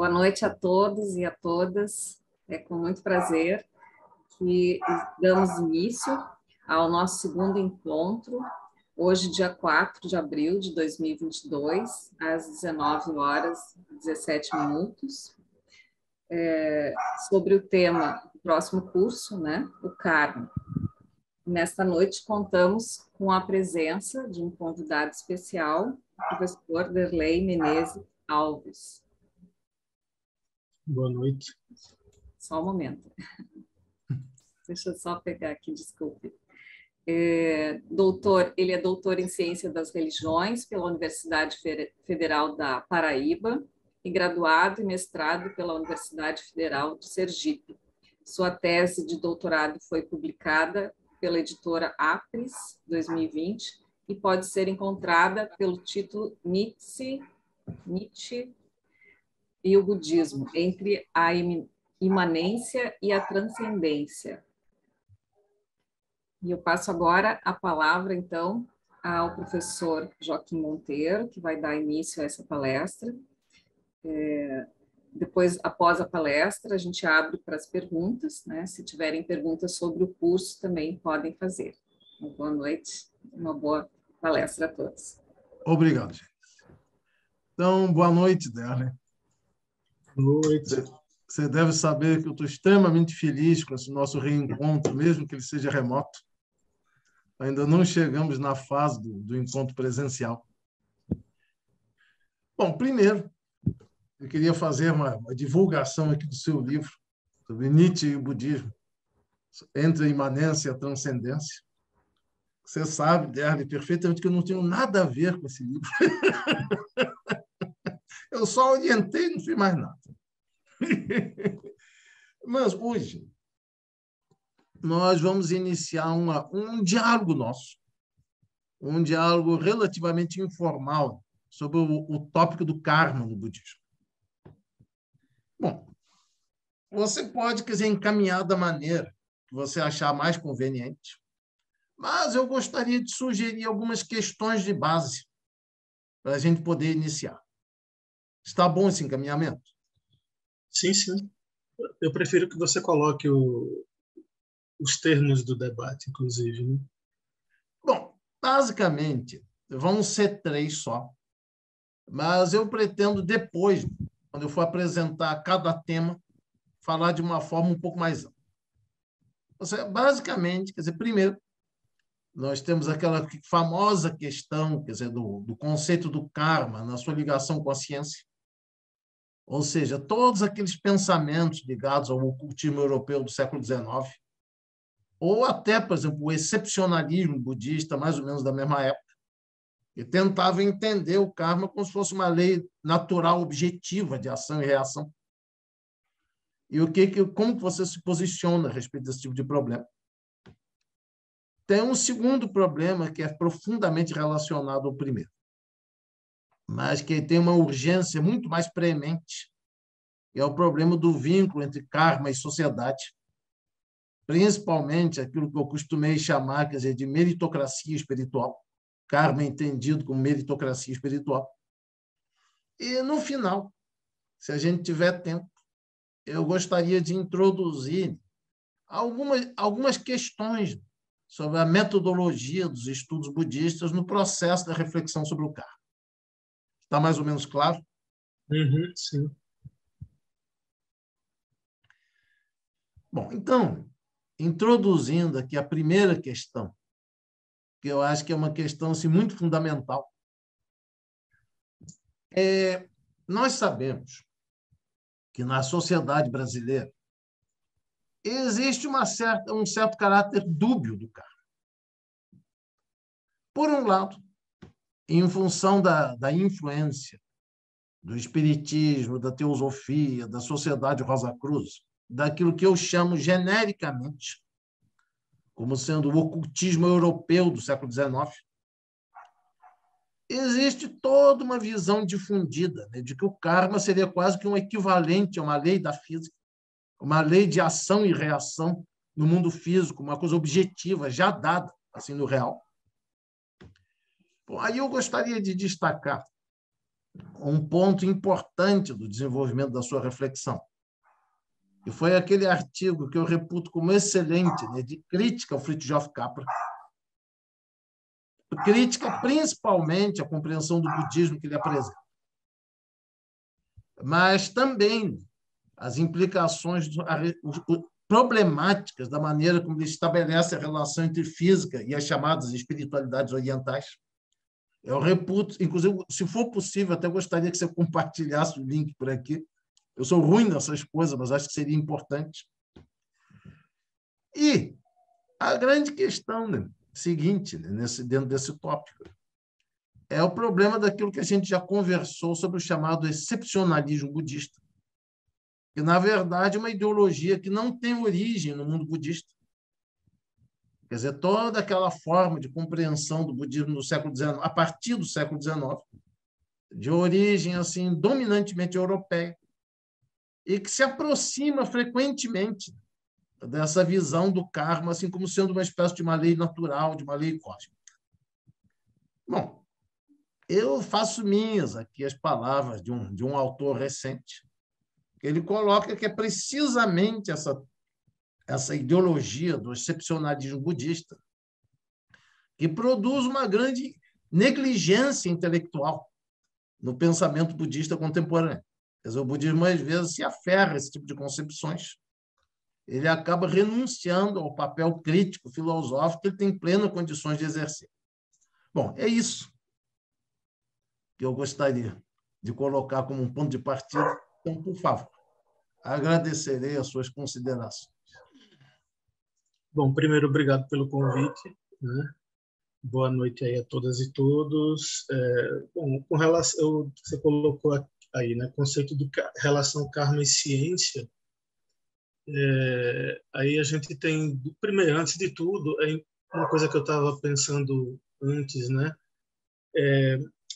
Boa noite a todos e a todas. É com muito prazer que damos início ao nosso segundo encontro, hoje, dia 4 de abril de 2022, às 19 horas e 17 minutos, sobre o tema do próximo curso, né, o karma. Nesta noite, contamos com a presença de um convidado especial, o professor Derlei Menezes Alves. Boa noite. Só um momento. Deixa eu só pegar aqui, desculpe. Ele é doutor em Ciência das Religiões pela Universidade Federal da Paraíba e graduado e mestrado pela Universidade Federal de Sergipe. Sua tese de doutorado foi publicada pela editora Apres, 2020, e pode ser encontrada pelo título Nietzsche e o Budismo, entre a imanência e a transcendência. E eu passo agora a palavra, então, ao professor Joaquim Monteiro, que vai dar início a essa palestra. Depois, após a palestra, a gente abre para as perguntas, né? Se tiverem perguntas sobre o curso, também podem fazer. Uma boa noite, uma boa palestra a todos. Obrigado, gente. Então, boa noite, Derlei. Boa noite. Você deve saber que eu estou extremamente feliz com esse nosso reencontro, mesmo que ele seja remoto. Ainda não chegamos na fase do encontro presencial. Bom, primeiro, eu queria fazer uma divulgação aqui do seu livro sobre Nietzsche e o budismo, entre a imanência e a transcendência. Você sabe, Derlei, perfeitamente que eu não tenho nada a ver com esse livro. Eu só orientei e não fiz mais nada. Mas hoje nós vamos iniciar um diálogo nosso, um diálogo relativamente informal sobre o tópico do karma no budismo. Bom, você pode, encaminhar da maneira que você achar mais conveniente, mas eu gostaria de sugerir algumas questões de base para a gente poder iniciar. Está bom esse encaminhamento? Sim, sim. Eu prefiro que você coloque os termos do debate, inclusive, né? Bom, basicamente, vão ser 3 só, mas eu pretendo depois, quando eu for apresentar cada tema, falar de uma forma um pouco mais ampla. Basicamente, primeiro, nós temos aquela famosa questão, do conceito do karma na sua ligação com a ciência. Ou seja, todos aqueles pensamentos ligados ao ocultismo europeu do século XIX, ou até, por exemplo, o excepcionalismo budista, mais ou menos da mesma época, que tentava entender o karma como se fosse uma lei natural objetiva de ação e reação. E como você se posiciona a respeito desse tipo de problema? Tem um segundo problema que é profundamente relacionado ao primeiro, mas que tem uma urgência muito mais preemente, que é o problema do vínculo entre karma e sociedade, principalmente aquilo que eu costumei chamar, de meritocracia espiritual, karma entendido como meritocracia espiritual. E, no final, se a gente tiver tempo, eu gostaria de introduzir algumas questões sobre a metodologia dos estudos budistas no processo da reflexão sobre o karma. Está mais ou menos claro? Sim. Bom, então, introduzindo aqui a primeira questão, que eu acho que é uma questão muito fundamental. Nós sabemos que na sociedade brasileira existe um certo caráter dúbio do karma. Por um lado, em função da influência do espiritismo, da teosofia, da sociedade Rosa Cruz, daquilo que eu chamo genericamente como sendo o ocultismo europeu do século XIX, existe toda uma visão difundida, né, de que o karma seria quase que um equivalente a uma lei da física, uma lei de ação e reação no mundo físico, uma coisa objetiva, já dada assim no real. Bom, aí eu gostaria de destacar um ponto importante do desenvolvimento da sua reflexão. E foi aquele artigo que eu reputo como excelente, né, de crítica ao Fritjof Capra, crítica principalmente à compreensão do budismo que ele apresenta, mas também as implicações problemáticas da maneira como ele estabelece a relação entre física e as chamadas espiritualidades orientais. Eu reputo, inclusive, se for possível, até gostaria que você compartilhasse o link por aqui. Eu sou ruim nessas coisas, mas acho que seria importante. E a grande questão, né, seguinte, né, dentro desse tópico, é o problema daquilo que a gente já conversou sobre o chamado excepcionalismo budista, que, na verdade, é uma ideologia que não tem origem no mundo budista. Quer dizer, toda aquela forma de compreensão do budismo no século XIX, a partir do século XIX, de origem assim dominantemente europeia, e que se aproxima frequentemente dessa visão do karma, assim como sendo uma espécie de uma lei natural, de uma lei cósmica. Bom, eu faço minhas aqui as palavras de um autor recente, que ele coloca que é precisamente essa ideologia do excepcionalismo budista que produz uma grande negligência intelectual no pensamento budista contemporâneo. Quer dizer, o budismo, às vezes, se aferra a esse tipo de concepções. Ele acaba renunciando ao papel crítico, filosófico, que ele tem plenas condições de exercer. Bom, é isso que eu gostaria de colocar como um ponto de partida. Então, por favor, agradecerei as suas considerações. Bom, primeiro, obrigado pelo convite, né? Boa noite aí a todas e todos. Bom, com relação, você colocou aí, né, conceito de relação karma e ciência. Aí a gente tem, primeiro, antes de tudo, uma coisa que eu estava pensando antes, né?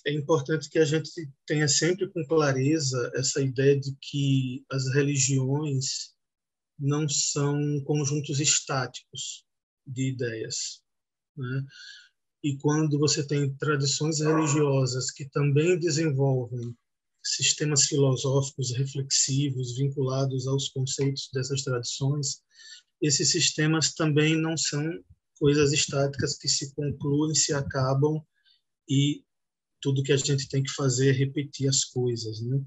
É importante que a gente tenha sempre com clareza essa ideia de que as religiões não são conjuntos estáticos de ideias, né? E quando você tem tradições religiosas que também desenvolvem sistemas filosóficos reflexivos vinculados aos conceitos dessas tradições, esses sistemas também não são coisas estáticas que se concluem, se acabam e tudo que a gente tem que fazer é repetir as coisas, né?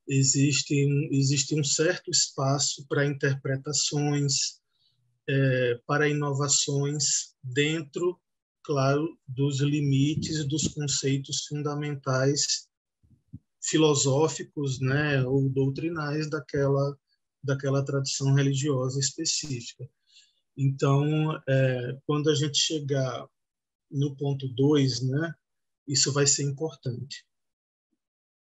Existe um certo espaço para interpretações, para inovações dentro, claro, dos limites dos conceitos fundamentais filosóficos, né, ou doutrinais daquela tradição religiosa específica. Então, quando a gente chegar no ponto 2, né, isso vai ser importante.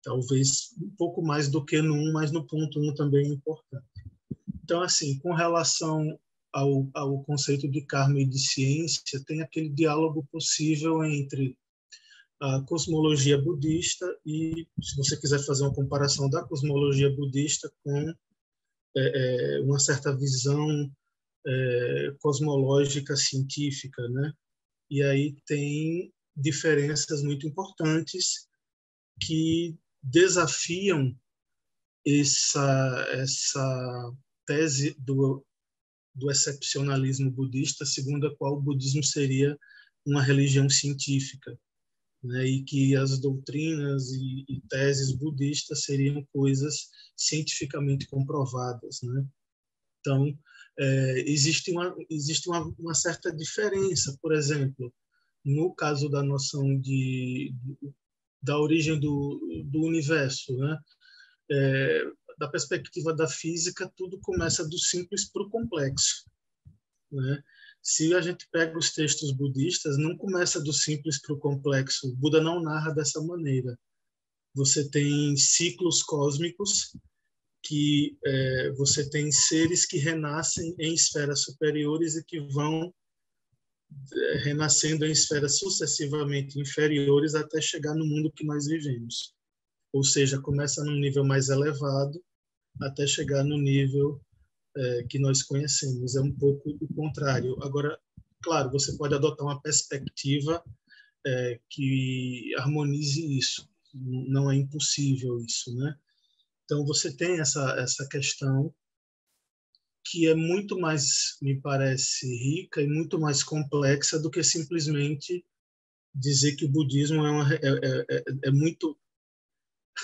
Talvez um pouco mais do que no 1, mas no ponto 1 também é importante. Então, assim, com relação ao conceito de karma e de ciência, tem aquele diálogo possível entre a cosmologia budista e, se você quiser fazer uma comparação da cosmologia budista com uma certa visão cosmológica científica, né? E aí tem diferenças muito importantes que desafiam essa tese do excepcionalismo budista, segundo a qual o budismo seria uma religião científica, né? E que as doutrinas e teses budistas seriam coisas cientificamente comprovadas, né? Então, existe uma certa diferença, por exemplo, no caso da noção da origem do universo, né? Da perspectiva da física, tudo começa do simples para o complexo, né? Se a gente pega os textos budistas, não começa do simples para o complexo. O Buda não narra dessa maneira. Você tem ciclos cósmicos que você tem seres que renascem em esferas superiores e que vão renascendo em esferas sucessivamente inferiores até chegar no mundo que nós vivemos. Ou seja, começa num nível mais elevado até chegar no nível que nós conhecemos. É um pouco o contrário. Agora, claro, você pode adotar uma perspectiva que harmonize isso. não é impossível isso, né? Então, você tem essa questão que é muito mais, me parece, rica e muito mais complexa do que simplesmente dizer que o budismo é muito,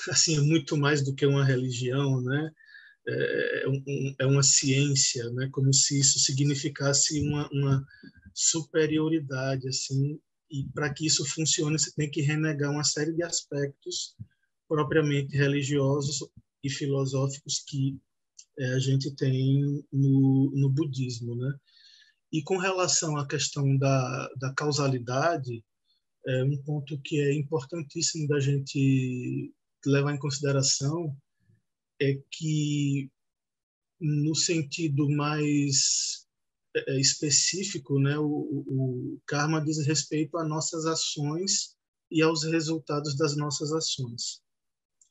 assim, é muito mais do que uma religião, né? É uma ciência, né? Como se isso significasse uma superioridade, assim. E para que isso funcione, você tem que renegar uma série de aspectos propriamente religiosos e filosóficos que a gente tem no budismo, né? E com relação à questão da causalidade, um ponto que é importantíssimo da gente levar em consideração é que, no sentido mais específico, né, o karma diz respeito a nossas ações e aos resultados das nossas ações,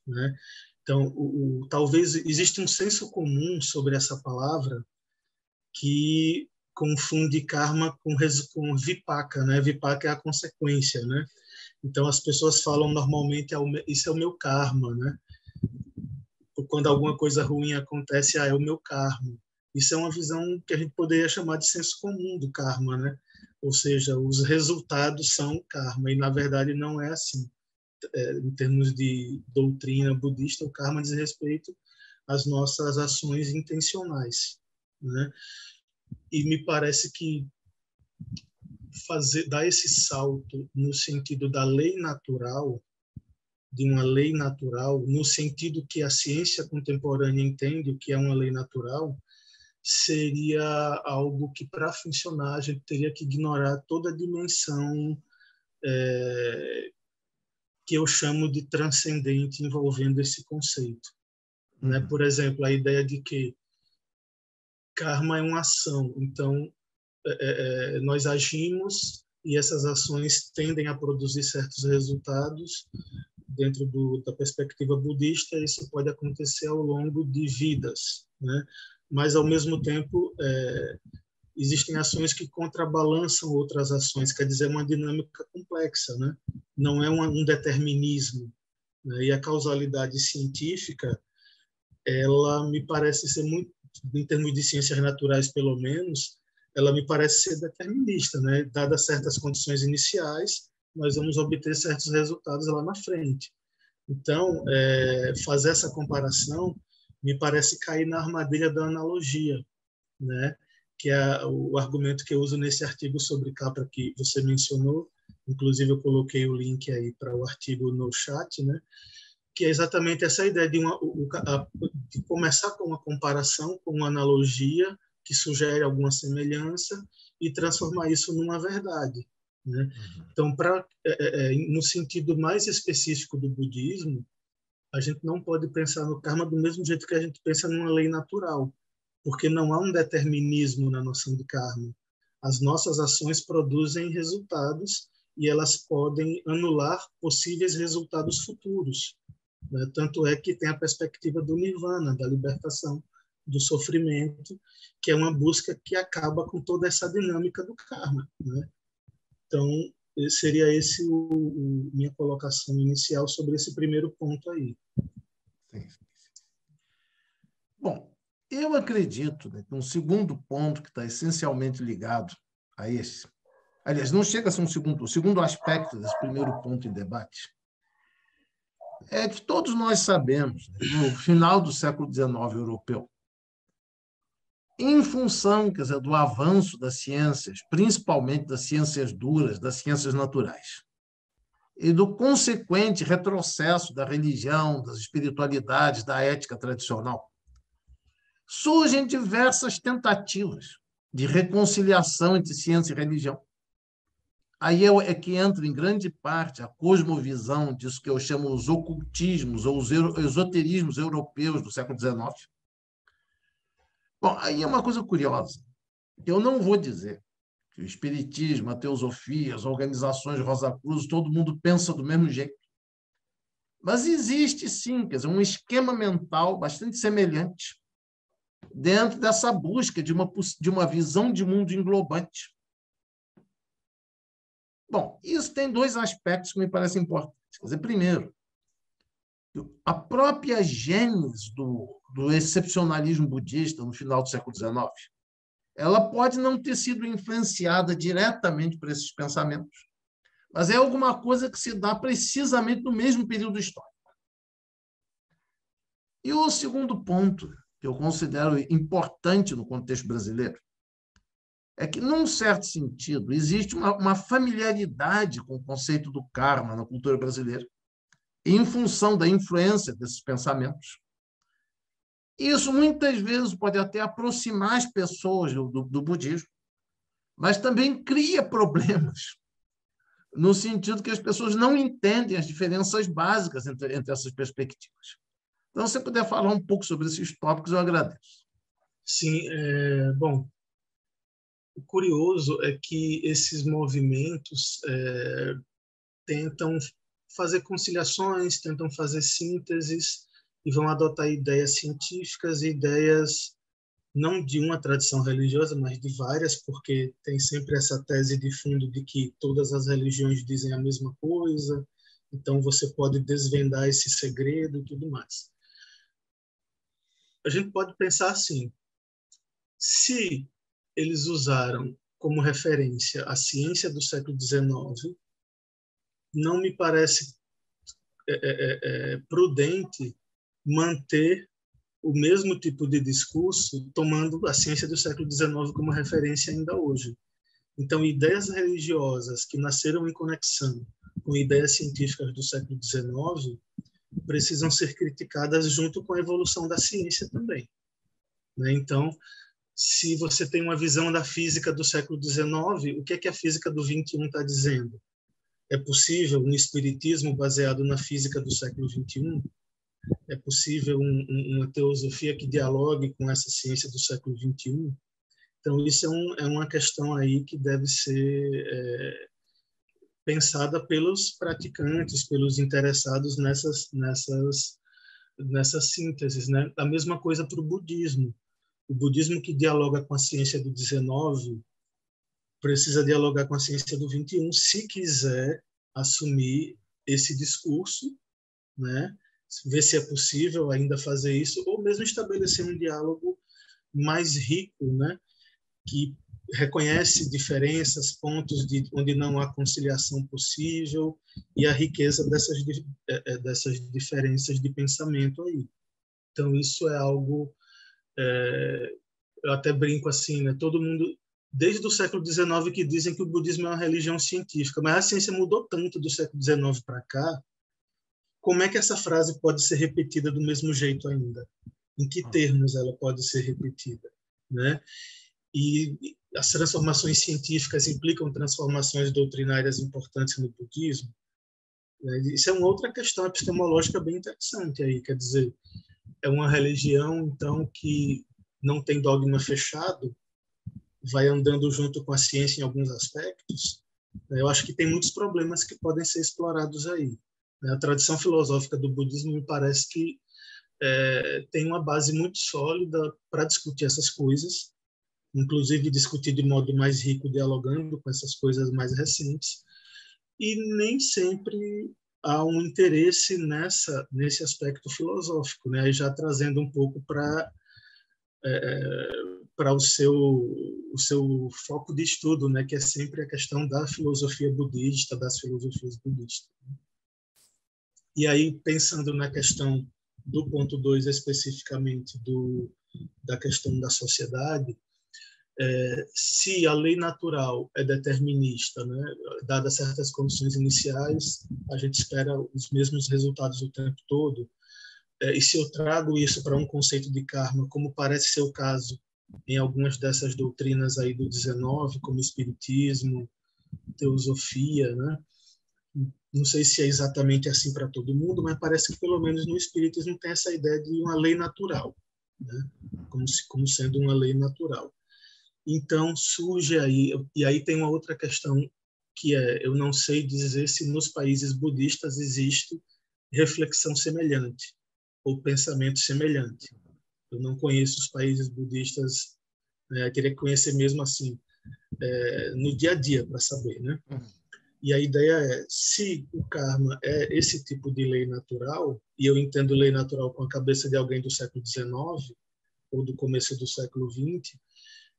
né? Então, talvez exista um senso comum sobre essa palavra que confunde karma com vipaka, né? Vipaka é a consequência, né? Então, as pessoas falam normalmente, isso é o meu karma, né? Quando alguma coisa ruim acontece, é o meu karma. Isso é uma visão que a gente poderia chamar de senso comum do karma, né? Ou seja, os resultados são karma, e na verdade não é assim. Em termos de doutrina budista, o karma diz respeito às nossas ações intencionais, né? E me parece que dar esse salto no sentido da lei natural, de uma lei natural, no sentido que a ciência contemporânea entende o que é uma lei natural, seria algo que, para funcionar, a gente teria que ignorar toda a dimensão que eu chamo de transcendente envolvendo esse conceito. Né? Por exemplo, a ideia de que karma é uma ação, então nós agimos e essas ações tendem a produzir certos resultados. Dentro da perspectiva budista, isso pode acontecer ao longo de vidas, né? Mas, ao mesmo tempo, existem ações que contrabalançam outras ações, quer dizer, uma dinâmica complexa, né? Não é um determinismo, né? E a causalidade científica, ela me parece ser muito, em termos de ciências naturais, pelo menos, ela me parece ser determinista, né? Dadas certas condições iniciais, nós vamos obter certos resultados lá na frente. Então, fazer essa comparação me parece cair na armadilha da analogia, né? Que é o argumento que eu uso nesse artigo sobre Capra que você mencionou. Inclusive, eu coloquei o link aí para o artigo no chat, né? Que é exatamente essa ideia de começar com uma comparação, com uma analogia que sugere alguma semelhança e transformar isso numa verdade, né? Então, no sentido mais específico do budismo, a gente não pode pensar no karma do mesmo jeito que a gente pensa numa lei natural, porque não há um determinismo na noção de karma. As nossas ações produzem resultados e elas podem anular possíveis resultados futuros, né? Tanto é que tem a perspectiva do nirvana, da libertação do sofrimento, que é uma busca que acaba com toda essa dinâmica do karma, né? Então, seria esse minha colocação inicial sobre esse primeiro ponto aí. Sim. Bom, eu acredito, né, que um segundo ponto que está essencialmente ligado a esse, aliás, não chega a ser o segundo aspecto desse primeiro ponto em debate, é que todos nós sabemos, né, no final do século XIX europeu, em função, quer dizer, do avanço das ciências, principalmente das ciências duras, das ciências naturais, e do consequente retrocesso da religião, das espiritualidades, da ética tradicional, surgem diversas tentativas de reconciliação entre ciência e religião. Aí é que entra, em grande parte, a cosmovisão disso que eu chamo os ocultismos ou os esoterismos europeus do século XIX. Bom, aí é uma coisa curiosa. Eu não vou dizer que o espiritismo, a teosofia, as organizações Rosa Cruz, todo mundo pensa do mesmo jeito. Mas existe, sim, quer dizer, um esquema mental bastante semelhante dentro dessa busca de uma visão de mundo englobante. Bom, isso tem dois aspectos que me parecem importantes. Quer dizer, primeiro, A própria gênese do excepcionalismo budista no final do século XIX, ela pode não ter sido influenciada diretamente por esses pensamentos, mas é alguma coisa que se dá precisamente no mesmo período histórico. E o segundo ponto, que eu considero importante no contexto brasileiro, é que, num certo sentido, existe uma familiaridade com o conceito do karma na cultura brasileira, em função da influência desses pensamentos. Isso, muitas vezes, pode até aproximar as pessoas do budismo, mas também cria problemas, no sentido que as pessoas não entendem as diferenças básicas entre essas perspectivas. Então, se você puder falar um pouco sobre esses tópicos, eu agradeço. Sim, bom, o curioso é que esses movimentos tentam fazer conciliações, tentam fazer sínteses e vão adotar ideias científicas, ideias não de uma tradição religiosa, mas de várias, porque tem sempre essa tese de fundo de que todas as religiões dizem a mesma coisa, então você pode desvendar esse segredo e tudo mais. A gente pode pensar assim, se eles usaram como referência a ciência do século XIX, não me parece prudente manter o mesmo tipo de discurso tomando a ciência do século XIX como referência ainda hoje. Então, ideias religiosas que nasceram em conexão com ideias científicas do século XIX precisam ser criticadas junto com a evolução da ciência também. Então, se você tem uma visão da física do século XIX, o que é que a física do XXI está dizendo? É possível um espiritismo baseado na física do século XXI? É possível uma teosofia que dialogue com essa ciência do século XXI? Então, isso é uma questão aí que deve ser pensada pelos praticantes, pelos interessados nessas sínteses, né? A mesma coisa para o budismo. O budismo que dialoga com a ciência do XIX precisa dialogar com a ciência do XXI se quiser assumir esse discurso, né? Ver se é possível ainda fazer isso, ou mesmo estabelecer um diálogo mais rico, né? Que reconhece diferenças, pontos onde não há conciliação possível e a riqueza dessas diferenças de pensamento aí. Então, isso é algo... eu até brinco assim, né? Todo mundo, desde o século XIX, que dizem que o budismo é uma religião científica, mas a ciência mudou tanto do século XIX para cá, como é que essa frase pode ser repetida do mesmo jeito ainda? Em que termos ela pode ser repetida, né? E as transformações científicas implicam transformações doutrinárias importantes no budismo. Isso é uma outra questão epistemológica bem interessante aí, quer dizer, é uma religião, então, que não tem dogma fechado, vai andando junto com a ciência em alguns aspectos. Eu acho que tem muitos problemas que podem ser explorados aí. A tradição filosófica do budismo me parece que tem uma base muito sólida para discutir essas coisas, inclusive discutir de modo mais rico, dialogando com essas coisas mais recentes, e nem sempre há um interesse nesse aspecto filosófico, né? Já trazendo um pouco para o seu foco de estudo, né? Que é sempre a questão da filosofia budista, das filosofias budistas. E aí, pensando na questão do ponto 2, especificamente da questão da sociedade, se a lei natural é determinista, né, dadas certas condições iniciais, a gente espera os mesmos resultados o tempo todo, e se eu trago isso para um conceito de karma, como parece ser o caso em algumas dessas doutrinas aí do 19, como espiritismo, teosofia, né? Não sei se é exatamente assim para todo mundo, mas parece que pelo menos no espiritismo tem essa ideia de uma lei natural, né? Como sendo uma lei natural. Então surge aí, e aí tem uma outra questão que eu não sei dizer se nos países budistas existe reflexão semelhante ou pensamento semelhante. Eu não conheço os países budistas, teria que conhecer mesmo assim no dia a dia para saber, né? E a ideia é, se o karma é esse tipo de lei natural, e eu entendo lei natural com a cabeça de alguém do século XIX ou do começo do século XX,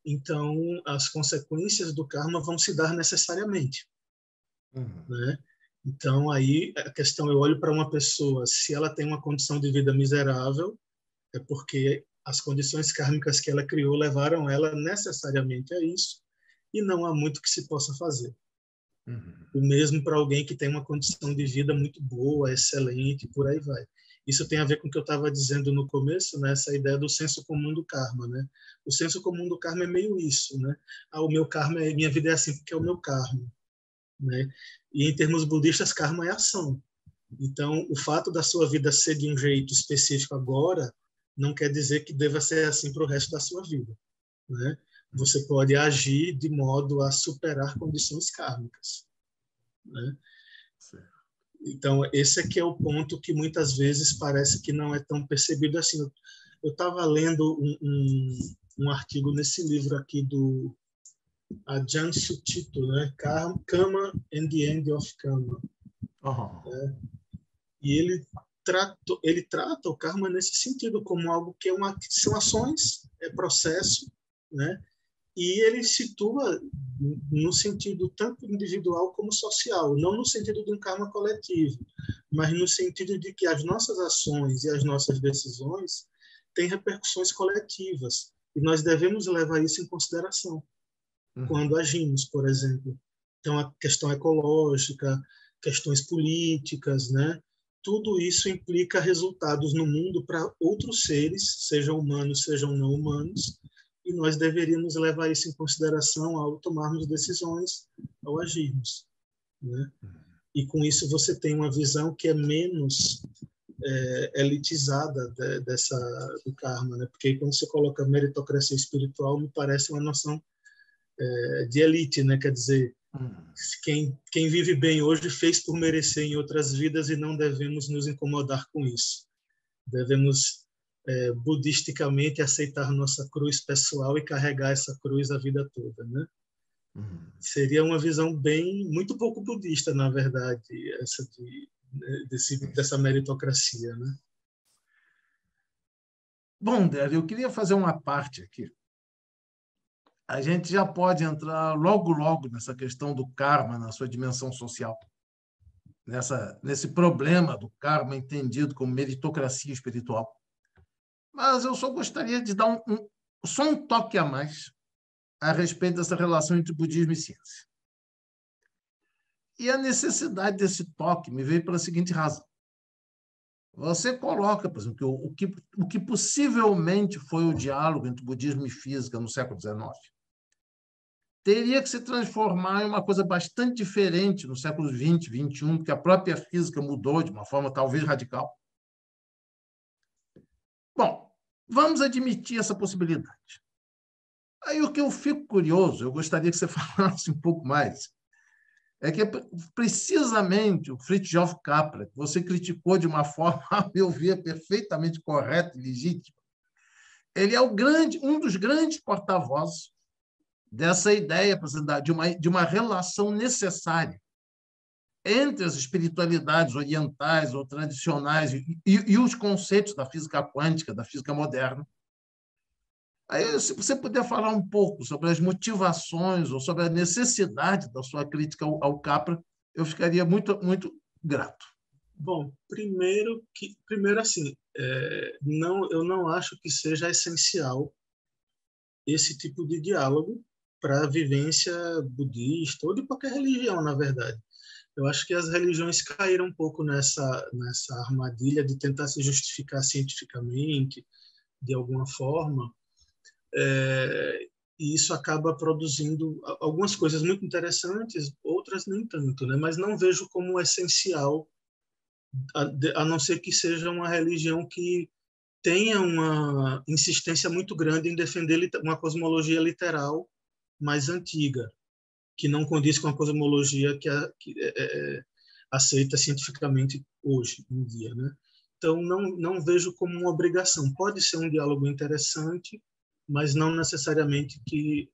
então as consequências do karma vão se dar necessariamente, né? Então aí a questão, eu olho para uma pessoa, se ela tem uma condição de vida miserável, é porque as condições kármicas que ela criou levaram ela necessariamente a isso, e não há muito que se possa fazer. O mesmo para alguém que tem uma condição de vida muito boa, excelente, por aí vai. Isso tem a ver com o que eu estava dizendo no começo, né? Essa ideia do senso comum do karma, né? O senso comum do karma é meio isso, né? O meu karma, minha vida é assim porque é o meu karma, né? E em termos budistas, karma é ação. Então, o fato da sua vida ser de um jeito específico agora não quer dizer que deva ser assim para o resto da sua vida, né? Você pode agir de modo a superar condições kármicas, né? Então, esse aqui é o ponto que muitas vezes parece que não é tão percebido assim. Eu estava lendo um artigo nesse livro aqui do Ajahn Sucitto, né? Karma and the End of Karma. Né? E ele trata o karma nesse sentido, como algo que são ações, é processo, né? E ele situa no sentido tanto individual como social, não no sentido de um karma coletivo, mas no sentido de que as nossas ações e as nossas decisões têm repercussões coletivas, e nós devemos levar isso em consideração quando agimos, por exemplo. Então, a questão ecológica, questões políticas, né? Tudo isso implica resultados no mundo para outros seres, sejam humanos, sejam não humanos, e nós deveríamos levar isso em consideração ao tomarmos decisões, ao agirmos, né? E com isso você tem uma visão que é menos elitizada do karma, né? Porque quando você coloca meritocracia espiritual, me parece uma noção de elite, né? Quer dizer, quem vive bem hoje fez por merecer em outras vidas e não devemos nos incomodar com isso. Devemos budisticamente aceitar nossa cruz pessoal e carregar essa cruz a vida toda, né? Seria uma visão muito pouco budista, na verdade, essa dessa meritocracia, né? Bom, Délio, eu queria fazer uma parte aqui. A gente já pode entrar logo nessa questão do karma na sua dimensão social, nesse problema do karma entendido como meritocracia espiritual. Mas eu só gostaria de dar só um toque a mais a respeito dessa relação entre budismo e ciência. E a necessidade desse toque me veio pela seguinte razão. Você coloca, por exemplo, o que possivelmente foi o diálogo entre budismo e física no século XIX teria que se transformar em uma coisa bastante diferente no século XX, XXI, porque a própria física mudou de uma forma talvez radical. Bom, vamos admitir essa possibilidade. Aí o que eu fico curioso, eu gostaria que você falasse um pouco mais, é que precisamente o Fritjof Capra, que você criticou de uma forma, a meu ver, perfeitamente correta e legítima, ele é um dos grandes porta-vozes dessa ideia de uma relação necessária entre as espiritualidades orientais ou tradicionais e os conceitos da física quântica, da física moderna. Aí, se você puder falar um pouco sobre as motivações ou sobre a necessidade da sua crítica ao Capra, eu ficaria muito, muito grato. Bom, primeiro assim, eu não acho que seja essencial esse tipo de diálogo para a vivência budista ou de qualquer religião, na verdade. Eu acho que as religiões caíram um pouco nessa armadilha de tentar se justificar cientificamente, de alguma forma, e isso acaba produzindo algumas coisas muito interessantes, outras nem tanto, né? Mas não vejo como essencial, a não ser que seja uma religião que tenha uma insistência muito grande em defender uma cosmologia literal mais antiga, que não condiz com a cosmologia que é aceita cientificamente hoje em dia, né? Então não vejo como uma obrigação. Pode ser um diálogo interessante, mas não necessariamente que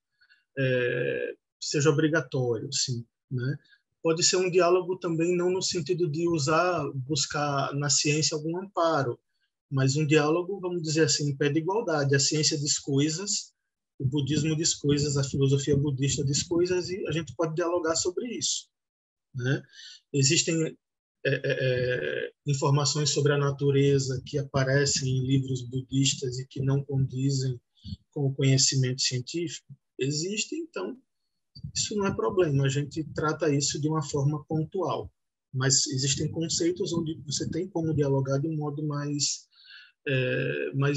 seja obrigatório, sim, né? pode ser um diálogo também não no sentido de buscar na ciência algum amparo, mas um diálogo, vamos dizer assim, em pé de igualdade. A ciência diz coisas, o budismo diz coisas, a filosofia budista diz coisas, e a gente pode dialogar sobre isso, né? Existem informações sobre a natureza que aparecem em livros budistas e que não condizem com o conhecimento científico? Existem, então isso não é problema, a gente trata isso de uma forma pontual, mas existem conceitos onde você tem como dialogar de um modo mais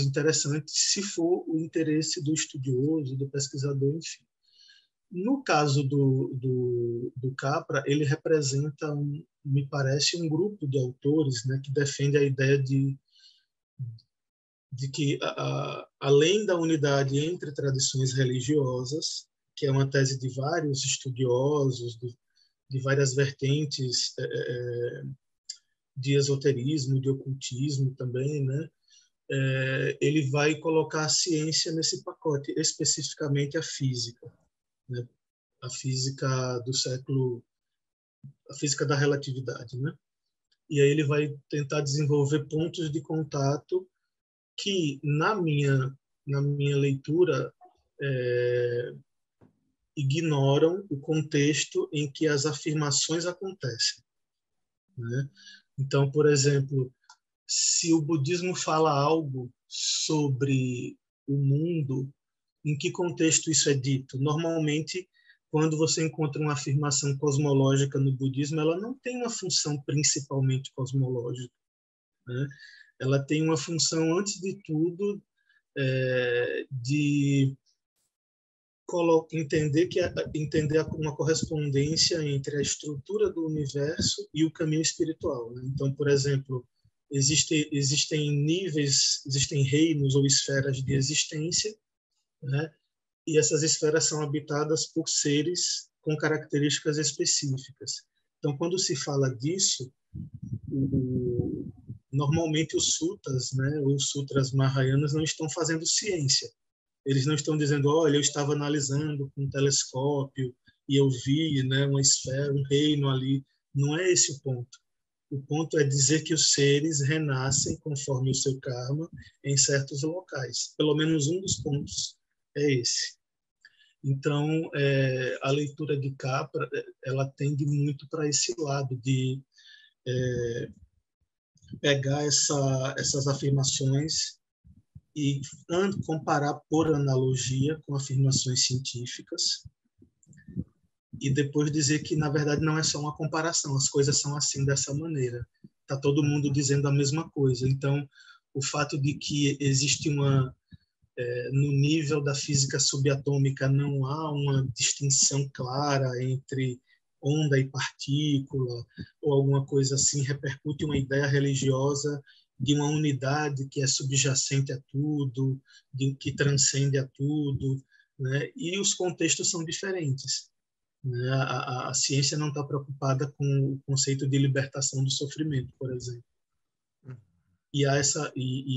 interessante, se for o interesse do estudioso, do pesquisador, enfim. No caso do Capra, ele representa, me parece, um grupo de autores, né, que defende a ideia de que, além da unidade entre tradições religiosas, que é uma tese de vários estudiosos, de várias vertentes de esoterismo, de ocultismo também, né? Ele vai colocar a ciência nesse pacote, especificamente a física, né? A física do século, a física da relatividade, né? E aí ele vai tentar desenvolver pontos de contato que, na minha leitura, ignoram o contexto em que as afirmações acontecem, né? Então, por exemplo, se o budismo fala algo sobre o mundo, em que contexto isso é dito? Normalmente, quando você encontra uma afirmação cosmológica no budismo, ela não tem uma função principalmente cosmológica, né? Ela tem uma função, antes de tudo, de entender uma correspondência entre a estrutura do universo e o caminho espiritual, né? Então, por exemplo, existem níveis, existem reinos ou esferas de existência, né? E essas esferas são habitadas por seres com características específicas. Então, quando se fala disso, normalmente os suttas, né, os sutras mahayanas, não estão fazendo ciência. Eles não estão dizendo, olha, eu estava analisando com um telescópio e eu vi, né, uma esfera, um reino ali. Não é esse o ponto. O ponto é dizer que os seres renascem conforme o seu karma em certos locais. Pelo menos um dos pontos é esse. Então, a leitura de Capra, ela tende muito para esse lado de pegar essas afirmações e comparar por analogia com afirmações científicas e depois dizer que, na verdade, não é só uma comparação, as coisas são assim, dessa maneira. Está todo mundo dizendo a mesma coisa. Então, o fato de que existe no nível da física subatômica não há uma distinção clara entre onda e partícula ou alguma coisa assim, repercute uma ideia religiosa de uma unidade que é subjacente a tudo, que transcende a tudo, né? E os contextos são diferentes, né? A ciência não está preocupada com o conceito de libertação do sofrimento, por exemplo. E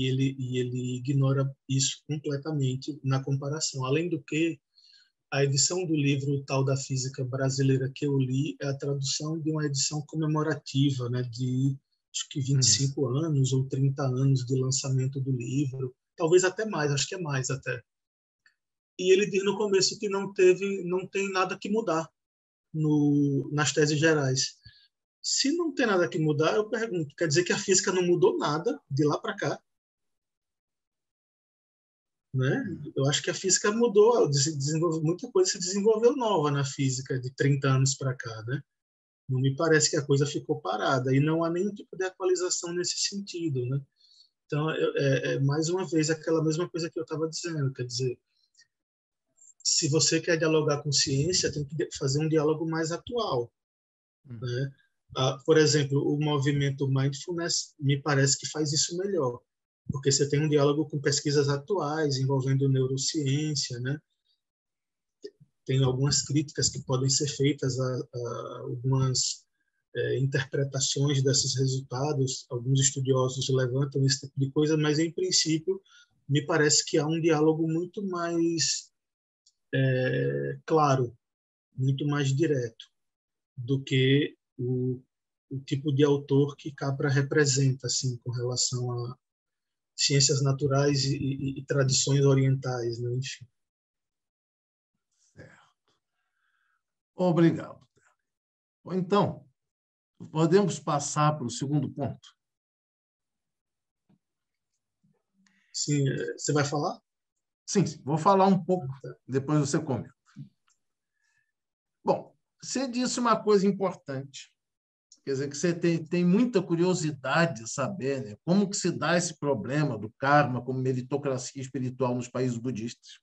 ele ignora isso completamente na comparação. Além do que, a edição do livro Tal da Física Brasileira que eu li é a tradução de uma edição comemorativa, né, de acho que 25 anos ou 30 anos de lançamento do livro, talvez até mais, acho que é mais até. E ele diz no começo que não tem nada que mudar nas teses gerais. Se não tem nada que mudar, eu pergunto, quer dizer que a física não mudou nada de lá para cá? Né? Eu acho que a física mudou, muita coisa se desenvolveu nova na física de 30 anos para cá, né? Não me parece que a coisa ficou parada e não há nenhum tipo de atualização nesse sentido, né? Então, mais uma vez, aquela mesma coisa que eu estava dizendo, quer dizer, se você quer dialogar com ciência, tem que fazer um diálogo mais atual, né? Por exemplo, o movimento Mindfulness me parece que faz isso melhor, porque você tem um diálogo com pesquisas atuais envolvendo neurociência, né? Tem algumas críticas que podem ser feitas a algumas interpretações desses resultados, alguns estudiosos levantam esse tipo de coisa, mas, em princípio, me parece que há um diálogo muito mais claro, muito mais direto. do que o tipo de autor que Capra representa, assim, com relação a ciências naturais e tradições orientais, né? Enfim. Certo. Obrigado. Então, podemos passar para o segundo ponto? Sim, você vai falar? Sim, vou falar um pouco, depois você comenta. Bom, você disse uma coisa importante, quer dizer, que você tem muita curiosidade de saber, né, como que se dá esse problema do karma como meritocracia espiritual nos países budistas.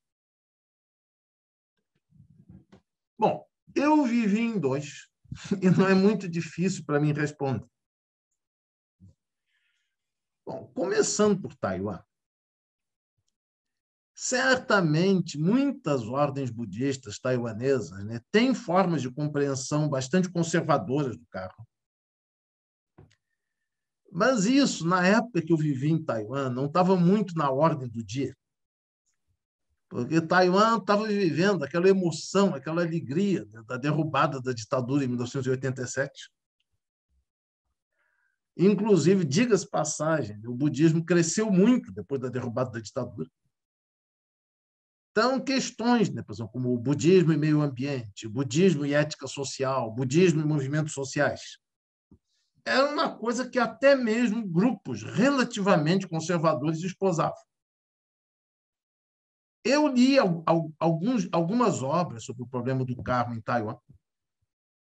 Bom, eu vivi em dois, e não é muito difícil para mim responder. Bom, começando por Taiwan. Certamente, muitas ordens budistas taiwanesas, né, têm formas de compreensão bastante conservadoras do karma. Mas isso, na época que eu vivi em Taiwan, não estava muito na ordem do dia. Porque Taiwan estava vivendo aquela emoção, aquela alegria da derrubada da ditadura em 1987. Inclusive, diga-se passagem, o budismo cresceu muito depois da derrubada da ditadura. Então, questões, né, por exemplo, como o budismo e meio ambiente, budismo e ética social, budismo e movimentos sociais, era uma coisa que até mesmo grupos relativamente conservadores esposavam. Eu li algumas obras sobre o problema do karma em Taiwan.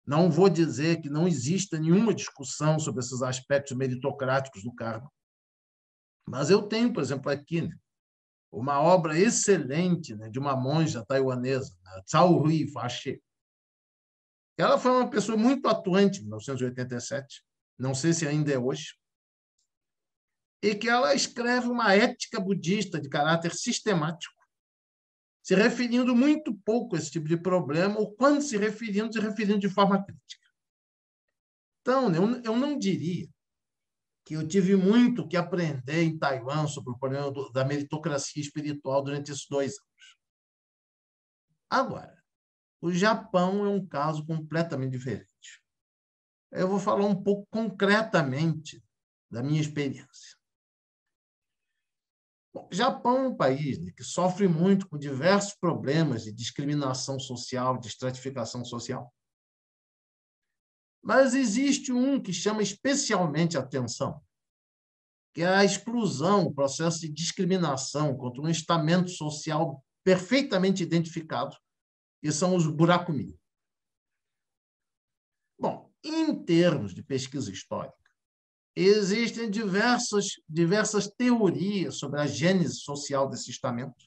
Não vou dizer que não exista nenhuma discussão sobre esses aspectos meritocráticos do karma, mas eu tenho, por exemplo, aqui, né, uma obra excelente, né, de uma monja taiwanesa, Cao Hui Fa-She. Ela foi uma pessoa muito atuante em 1987, não sei se ainda é hoje, e que ela escreve uma ética budista de caráter sistemático, se referindo muito pouco a esse tipo de problema, ou quando se referindo de forma crítica. Então, eu não diria que eu tive muito que aprender em Taiwan sobre o problema da meritocracia espiritual durante esses 2 anos. Agora, o Japão é um caso completamente diferente. Eu vou falar um pouco concretamente da minha experiência. Bom, o Japão é um país, né, que sofre muito com diversos problemas de discriminação social, de estratificação social. Mas existe um que chama especialmente a atenção, que é a exclusão, o processo de discriminação contra um estamento social perfeitamente identificado, que são os Burakumin. Bom, em termos de pesquisa histórica, existem diversas teorias sobre a gênese social desse estamento.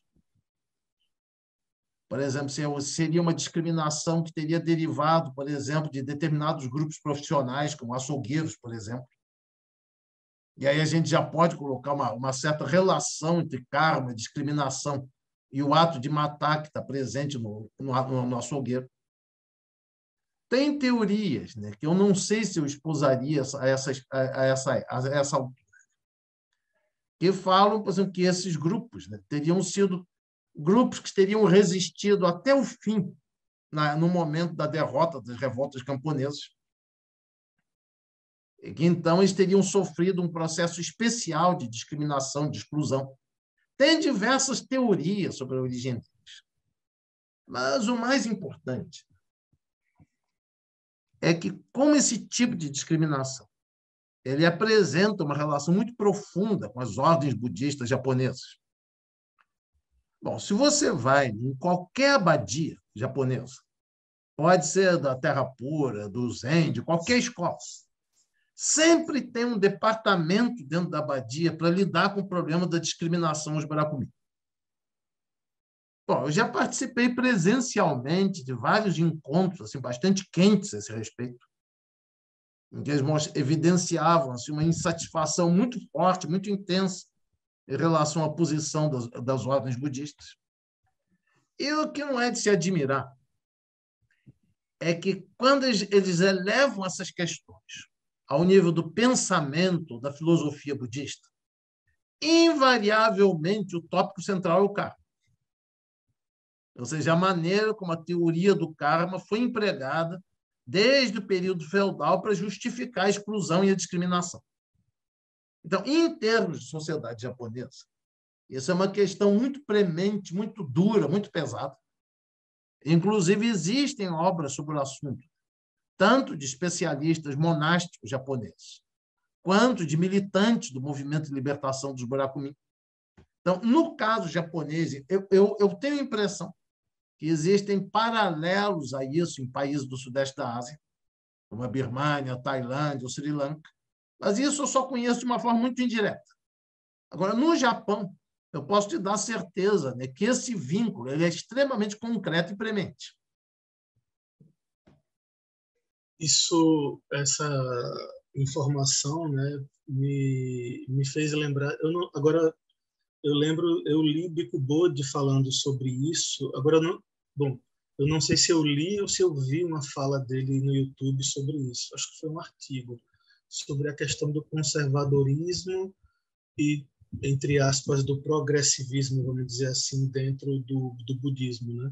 Por exemplo, seria uma discriminação que teria derivado, por exemplo, de determinados grupos profissionais, como açougueiros, por exemplo. E aí a gente já pode colocar uma certa relação entre karma, discriminação e o ato de matar que está presente no açougueiro. Tem teorias, né, que eu não sei se eu esposaria a essa altura, que falam, por exemplo, que esses grupos, né, teriam sido grupos que teriam resistido até o fim, no momento da derrota das revoltas camponesas, e que então eles teriam sofrido um processo especial de discriminação, de exclusão. Tem diversas teorias sobre a origem deles, mas o mais importante é que, como esse tipo de discriminação ele apresenta uma relação muito profunda com as ordens budistas japonesas. Bom, se você vai em qualquer abadia japonesa, pode ser da Terra Pura, do Zen, de qualquer escola, sempre tem um departamento dentro da abadia para lidar com o problema da discriminação aos Burakumin. Bom, eu já participei presencialmente de vários encontros assim, bastante quentes a esse respeito, em que eles evidenciavam assim, uma insatisfação muito forte, muito intensa em relação à posição das ordens budistas. E o que não é de se admirar é que, quando eles elevam essas questões ao nível do pensamento, da filosofia budista, invariavelmente o tópico central é o karma. Ou seja, a maneira como a teoria do karma foi empregada desde o período feudal para justificar a exclusão e a discriminação. Então, em termos de sociedade japonesa, isso é uma questão muito premente, muito dura, muito pesada. Inclusive, existem obras sobre o assunto, tanto de especialistas monásticos japoneses, quanto de militantes do movimento de libertação dos Burakumin. Então, no caso japonês, eu tenho a impressão que existem paralelos a isso em países do Sudeste da Ásia, como a Birmânia, a Tailândia, o Sri Lanka, mas isso eu só conheço de uma forma muito indireta. Agora, no Japão, eu posso te dar certeza, né, que esse vínculo ele é extremamente concreto e premente. Essa informação, né, me fez lembrar. Agora eu lembro, eu li Bikubo falando sobre isso. Agora eu não sei se eu li ou se eu vi uma fala dele no YouTube sobre isso. Acho que foi um artigo sobre a questão do conservadorismo e, entre aspas, do progressivismo, vamos dizer assim, dentro do budismo, né?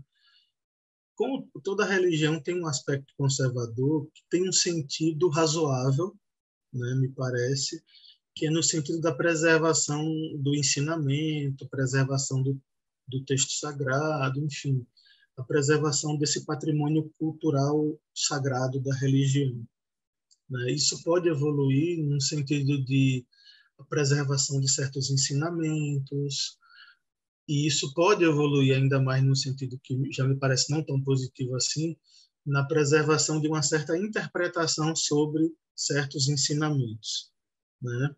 Como toda religião tem um aspecto conservador que tem um sentido razoável, né, me parece, que é no sentido da preservação do ensinamento, preservação do texto sagrado, enfim, a preservação desse patrimônio cultural sagrado da religião, né? Isso pode evoluir no sentido de preservação de certos ensinamentos, e isso pode evoluir ainda mais no sentido que já me parece não tão positivo assim, na preservação de uma certa interpretação sobre certos ensinamentos, né?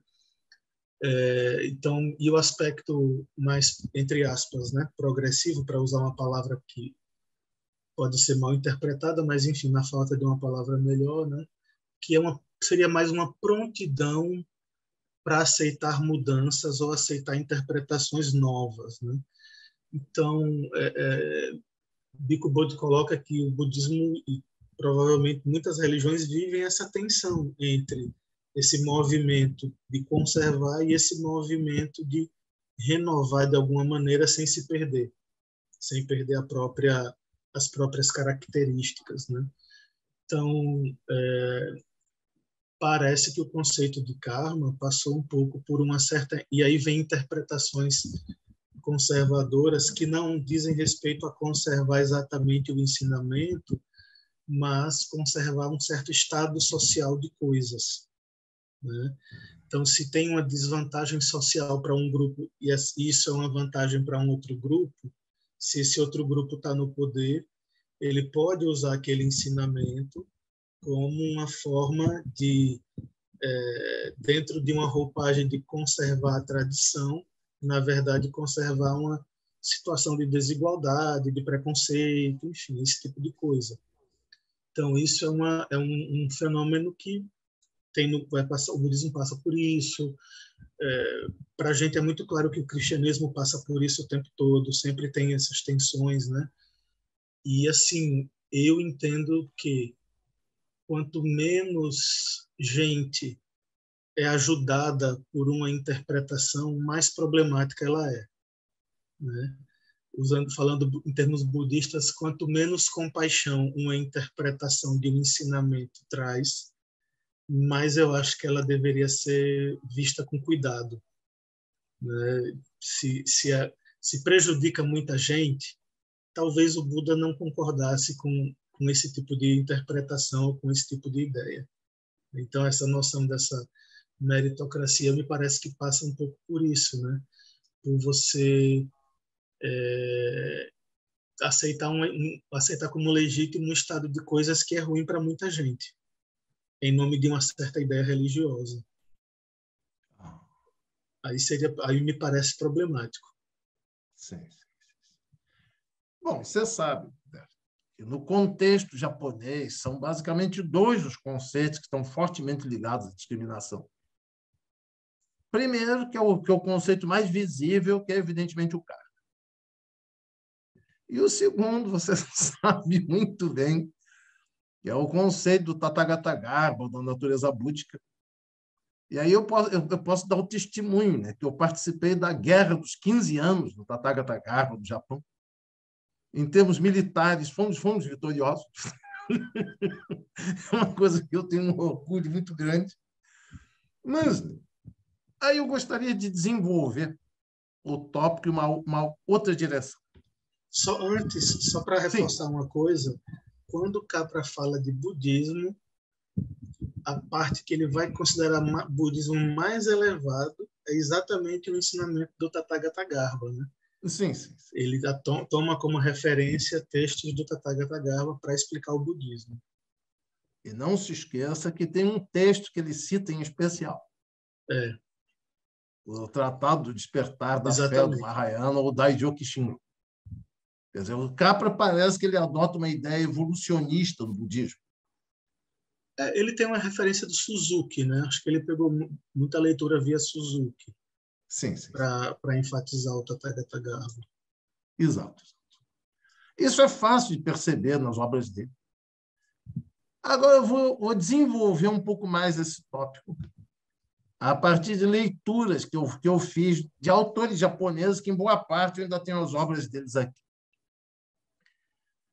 Então, e o aspecto mais, entre aspas, né, progressivo, para usar uma palavra que pode ser mal interpretada, mas, enfim, na falta de uma palavra melhor, né, que seria mais uma prontidão para aceitar mudanças ou aceitar interpretações novas, né? Então, Bikubo coloca que o budismo e provavelmente muitas religiões vivem essa tensão entre esse movimento de conservar e esse movimento de renovar de alguma maneira sem se perder, sem perder as próprias características, né? Então, parece que o conceito de karma passou um pouco por uma certa... E aí vem interpretações conservadoras que não dizem respeito a conservar exatamente o ensinamento, mas conservar um certo estado social de coisas, né? Então, se tem uma desvantagem social para um grupo e isso é uma vantagem para um outro grupo, se esse outro grupo está no poder, ele pode usar aquele ensinamento como uma forma de, dentro de uma roupagem de conservar a tradição, na verdade, conservar uma situação de desigualdade, de preconceito, enfim, esse tipo de coisa. Então, isso é um fenômeno que o budismo passa por isso. Para a gente é muito claro que o cristianismo passa por isso o tempo todo, sempre tem essas tensões, né? E, assim, eu entendo que quanto menos gente é ajudada por uma interpretação, mais problemática ela é, né? Falando em termos budistas, quanto menos compaixão uma interpretação de um ensinamento traz, mais eu acho que ela deveria ser vista com cuidado, né? Se prejudica muita gente, talvez o Buda não concordasse com esse tipo de interpretação, com esse tipo de ideia. Então, essa noção dessa meritocracia me parece que passa um pouco por isso, né? Por você aceitar como legítimo um estado de coisas que é ruim para muita gente, em nome de uma certa ideia religiosa. Aí me parece problemático. Sim. Bom, você sabe, que no contexto japonês são basicamente dois os conceitos que estão fortemente ligados à discriminação. Primeiro, que é o conceito mais visível, que é evidentemente o karma. E o segundo, você sabe muito bem, que é o conceito do Tathagata Garba, da natureza búdica. E aí eu posso dar o testemunho, né, que eu participei da Guerra dos 15 anos do Tathagata Garba, do Japão. Em termos militares, fomos vitoriosos. É uma coisa que eu tenho um orgulho muito grande. Mas aí eu gostaria de desenvolver o tópico em uma outra direção. Só para reforçar uma coisa, quando o Capra fala de budismo, a parte que ele vai considerar budismo mais elevado é exatamente o ensinamento do Tathagata Garba, né? Sim, sim. Ele toma como referência textos do Tathagata Garba para explicar o budismo. E não se esqueça que tem um texto que ele cita em especial. O Tratado do Despertar da Fé do Mahayana, ou Daijo Kishin. Quer dizer, o Capra parece que ele adota uma ideia evolucionista do budismo. Ele tem uma referência do Suzuki, né? Acho que ele pegou muita leitura via Suzuki. Sim, sim. Para enfatizar o Tathagata Garba. Exato. Isso é fácil de perceber nas obras dele. Agora eu vou desenvolver um pouco mais esse tópico a partir de leituras que eu fiz de autores japoneses, que em boa parte eu ainda tenho as obras deles aqui.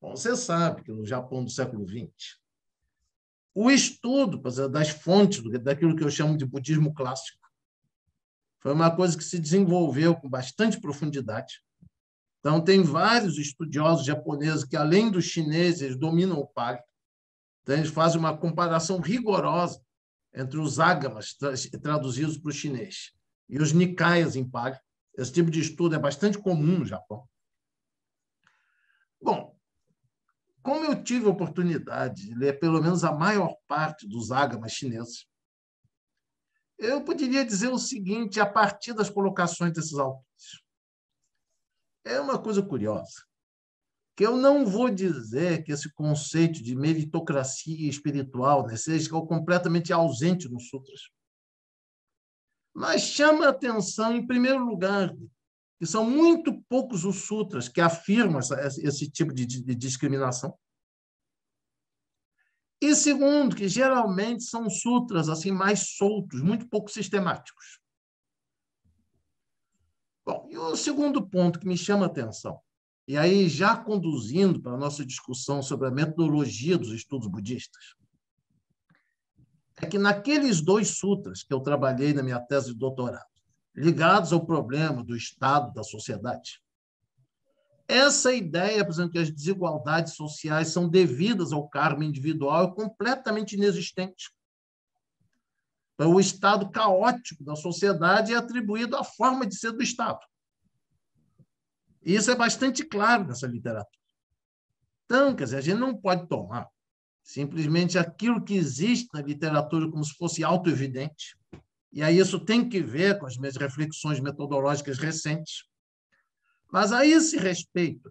Bom, você sabe que no Japão do século XX, o estudo das fontes daquilo que eu chamo de budismo clássico foi uma coisa que se desenvolveu com bastante profundidade. Então, tem vários estudiosos japoneses que, além dos chineses, dominam o Pali. Então, eles fazem uma comparação rigorosa entre os agamas traduzidos para o chinês e os nikayas em Pali. Esse tipo de estudo é bastante comum no Japão. Bom, como eu tive a oportunidade de ler pelo menos a maior parte dos agamas chineses, eu poderia dizer o seguinte a partir das colocações desses autores. É uma coisa curiosa, que eu não vou dizer que esse conceito de meritocracia espiritual, né, seja completamente ausente nos sutras. Mas chama a atenção, em primeiro lugar, que são muito poucos os sutras que afirmam esse tipo de discriminação. E segundo, que geralmente são sutras assim mais soltos, muito pouco sistemáticos. Bom, e o segundo ponto que me chama a atenção, e aí já conduzindo para a nossa discussão sobre a metodologia dos estudos budistas, é que naqueles 2 sutras que eu trabalhei na minha tese de doutorado, ligados ao problema do estado da sociedade, essa ideia, por exemplo, que as desigualdades sociais são devidas ao karma individual é completamente inexistente. Então, o estado caótico da sociedade é atribuído à forma de ser do Estado. E isso é bastante claro nessa literatura. Então, quer dizer, a gente não pode tomar simplesmente aquilo que existe na literatura como se fosse autoevidente, e aí isso tem que ver com as minhas reflexões metodológicas recentes. Mas a esse respeito,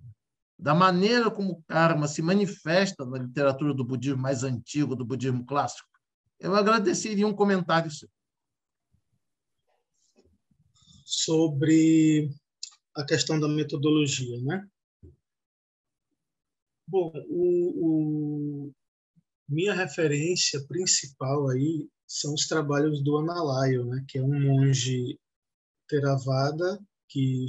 da maneira como o karma se manifesta na literatura do budismo mais antigo, do budismo clássico, eu agradeceria um comentário seu. Sobre a questão da metodologia, né? Bom, minha referência principal aí são os trabalhos do Analayo, né? Que é um monge Theravada que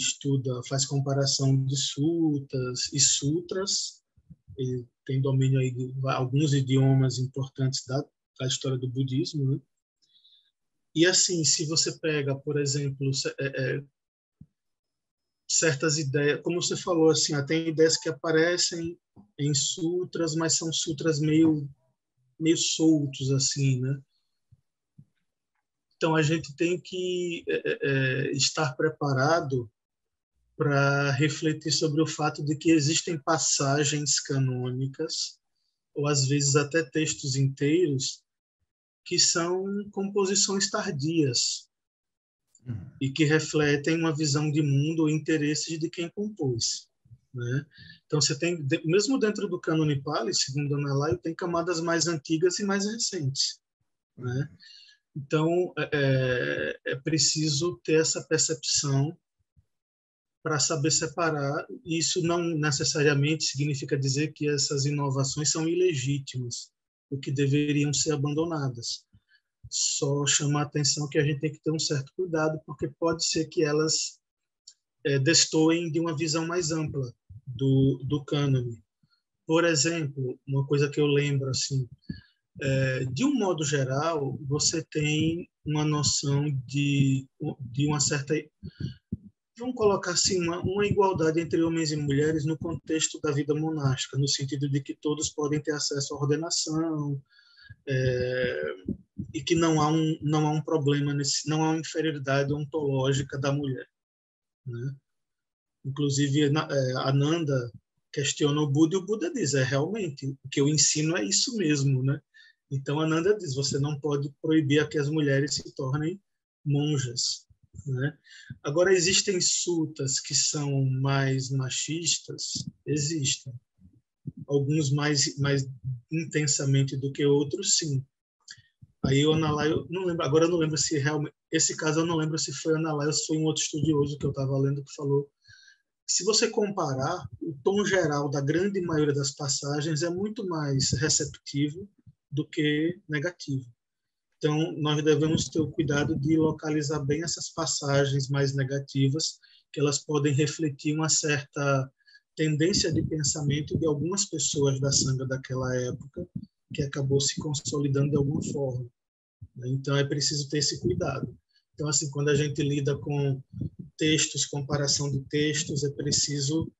faz comparação de suttas e sutras. Ele tem domínio aí de alguns idiomas importantes da história do budismo, né? E assim, se você pega, por exemplo, certas ideias, como você falou, assim, tem ideias que aparecem em sutras, mas são sutras meio soltos, assim, né? Então, a gente tem que estar preparado para refletir sobre o fato de que existem passagens canônicas, ou às vezes até textos inteiros, que são composições tardias e que refletem uma visão de mundo ou interesses de quem compôs, né? Então, você tem, mesmo dentro do cânone Pali, segundo Analayo, tem camadas mais antigas e mais recentes, né? Então, é preciso ter essa percepção para saber separar. Isso não necessariamente significa dizer que essas inovações são ilegítimas, o que deveriam ser abandonadas. Só chama a atenção que a gente tem que ter um certo cuidado, porque pode ser que elas destoem de uma visão mais ampla do cânone. Por exemplo, uma coisa que eu lembro, assim, de um modo geral, você tem uma noção de uma certa, vamos colocar assim, uma igualdade entre homens e mulheres no contexto da vida monástica, no sentido de que todos podem ter acesso à ordenação, e que não há um problema, não há uma inferioridade ontológica da mulher, né? Inclusive, Ananda questiona o Buda e o Buda diz, realmente, o que eu ensino é isso mesmo, né? Então, Ananda diz, você não pode proibir que as mulheres se tornem monjas, né? Agora, existem sutas que são mais machistas? Existem. Alguns mais intensamente do que outros, sim. Aí o Analaio, não lembro, agora eu não lembro se realmente, esse caso eu não lembro se foi Analaio ou se foi um outro estudioso que eu estava lendo que falou, se você comparar, o tom geral da grande maioria das passagens é muito mais receptivo do que negativo. Então, nós devemos ter o cuidado de localizar bem essas passagens mais negativas, que elas podem refletir uma certa tendência de pensamento de algumas pessoas da Sangha daquela época, que acabou se consolidando de alguma forma. Então, é preciso ter esse cuidado. Então, assim, quando a gente lida com textos, comparação de textos, é preciso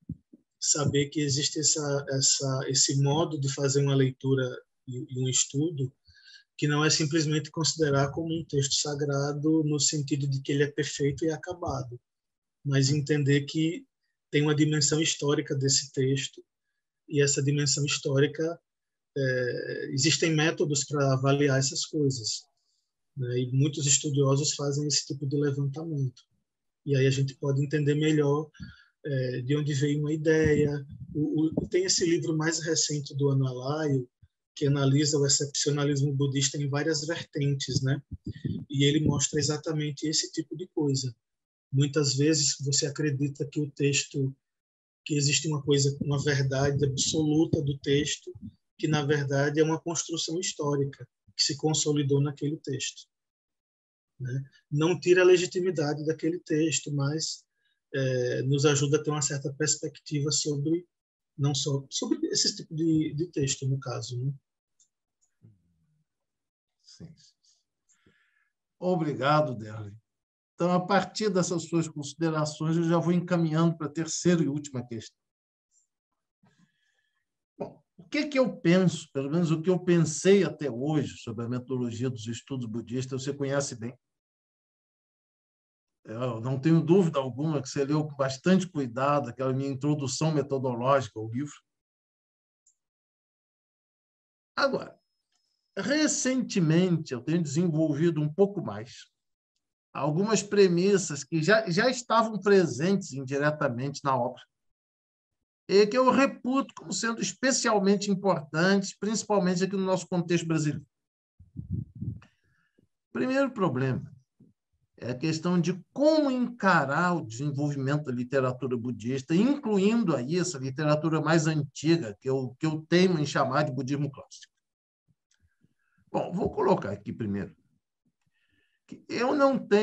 saber que existe esse modo de fazer uma leitura e um estudo que não é simplesmente considerar como um texto sagrado no sentido de que ele é perfeito e acabado, mas entender que tem uma dimensão histórica desse texto e essa dimensão histórica, existem métodos para avaliar essas coisas, né? E muitos estudiosos fazem esse tipo de levantamento. E aí a gente pode entender melhor de onde veio uma ideia. Tem esse livro mais recente do Analaio, que analisa o excepcionalismo budista em várias vertentes, né? E ele mostra exatamente esse tipo de coisa. Muitas vezes você acredita que o texto, que existe uma coisa, uma verdade absoluta do texto, que na verdade é uma construção histórica que se consolidou naquele texto, né? Não tira a legitimidade daquele texto, mas nos ajuda a ter uma certa perspectiva sobre, não só sobre esse tipo de texto, no caso, né? Sim. Obrigado, Derli. Então, a partir dessas suas considerações, eu já vou encaminhando para a terceira e última questão. Bom, o que eu penso, pelo menos o que eu pensei até hoje sobre a metodologia dos estudos budistas, você conhece bem. Eu não tenho dúvida alguma que você leu com bastante cuidado aquela minha introdução metodológica ao livro. Agora, recentemente, eu tenho desenvolvido um pouco mais algumas premissas que já estavam presentes indiretamente na obra e que eu reputo como sendo especialmente importantes, principalmente aqui no nosso contexto brasileiro. O primeiro problema é a questão de como encarar o desenvolvimento da literatura budista, incluindo aí essa literatura mais antiga, que eu teimo em chamar de budismo clássico. Bom, vou colocar aqui primeiro que eu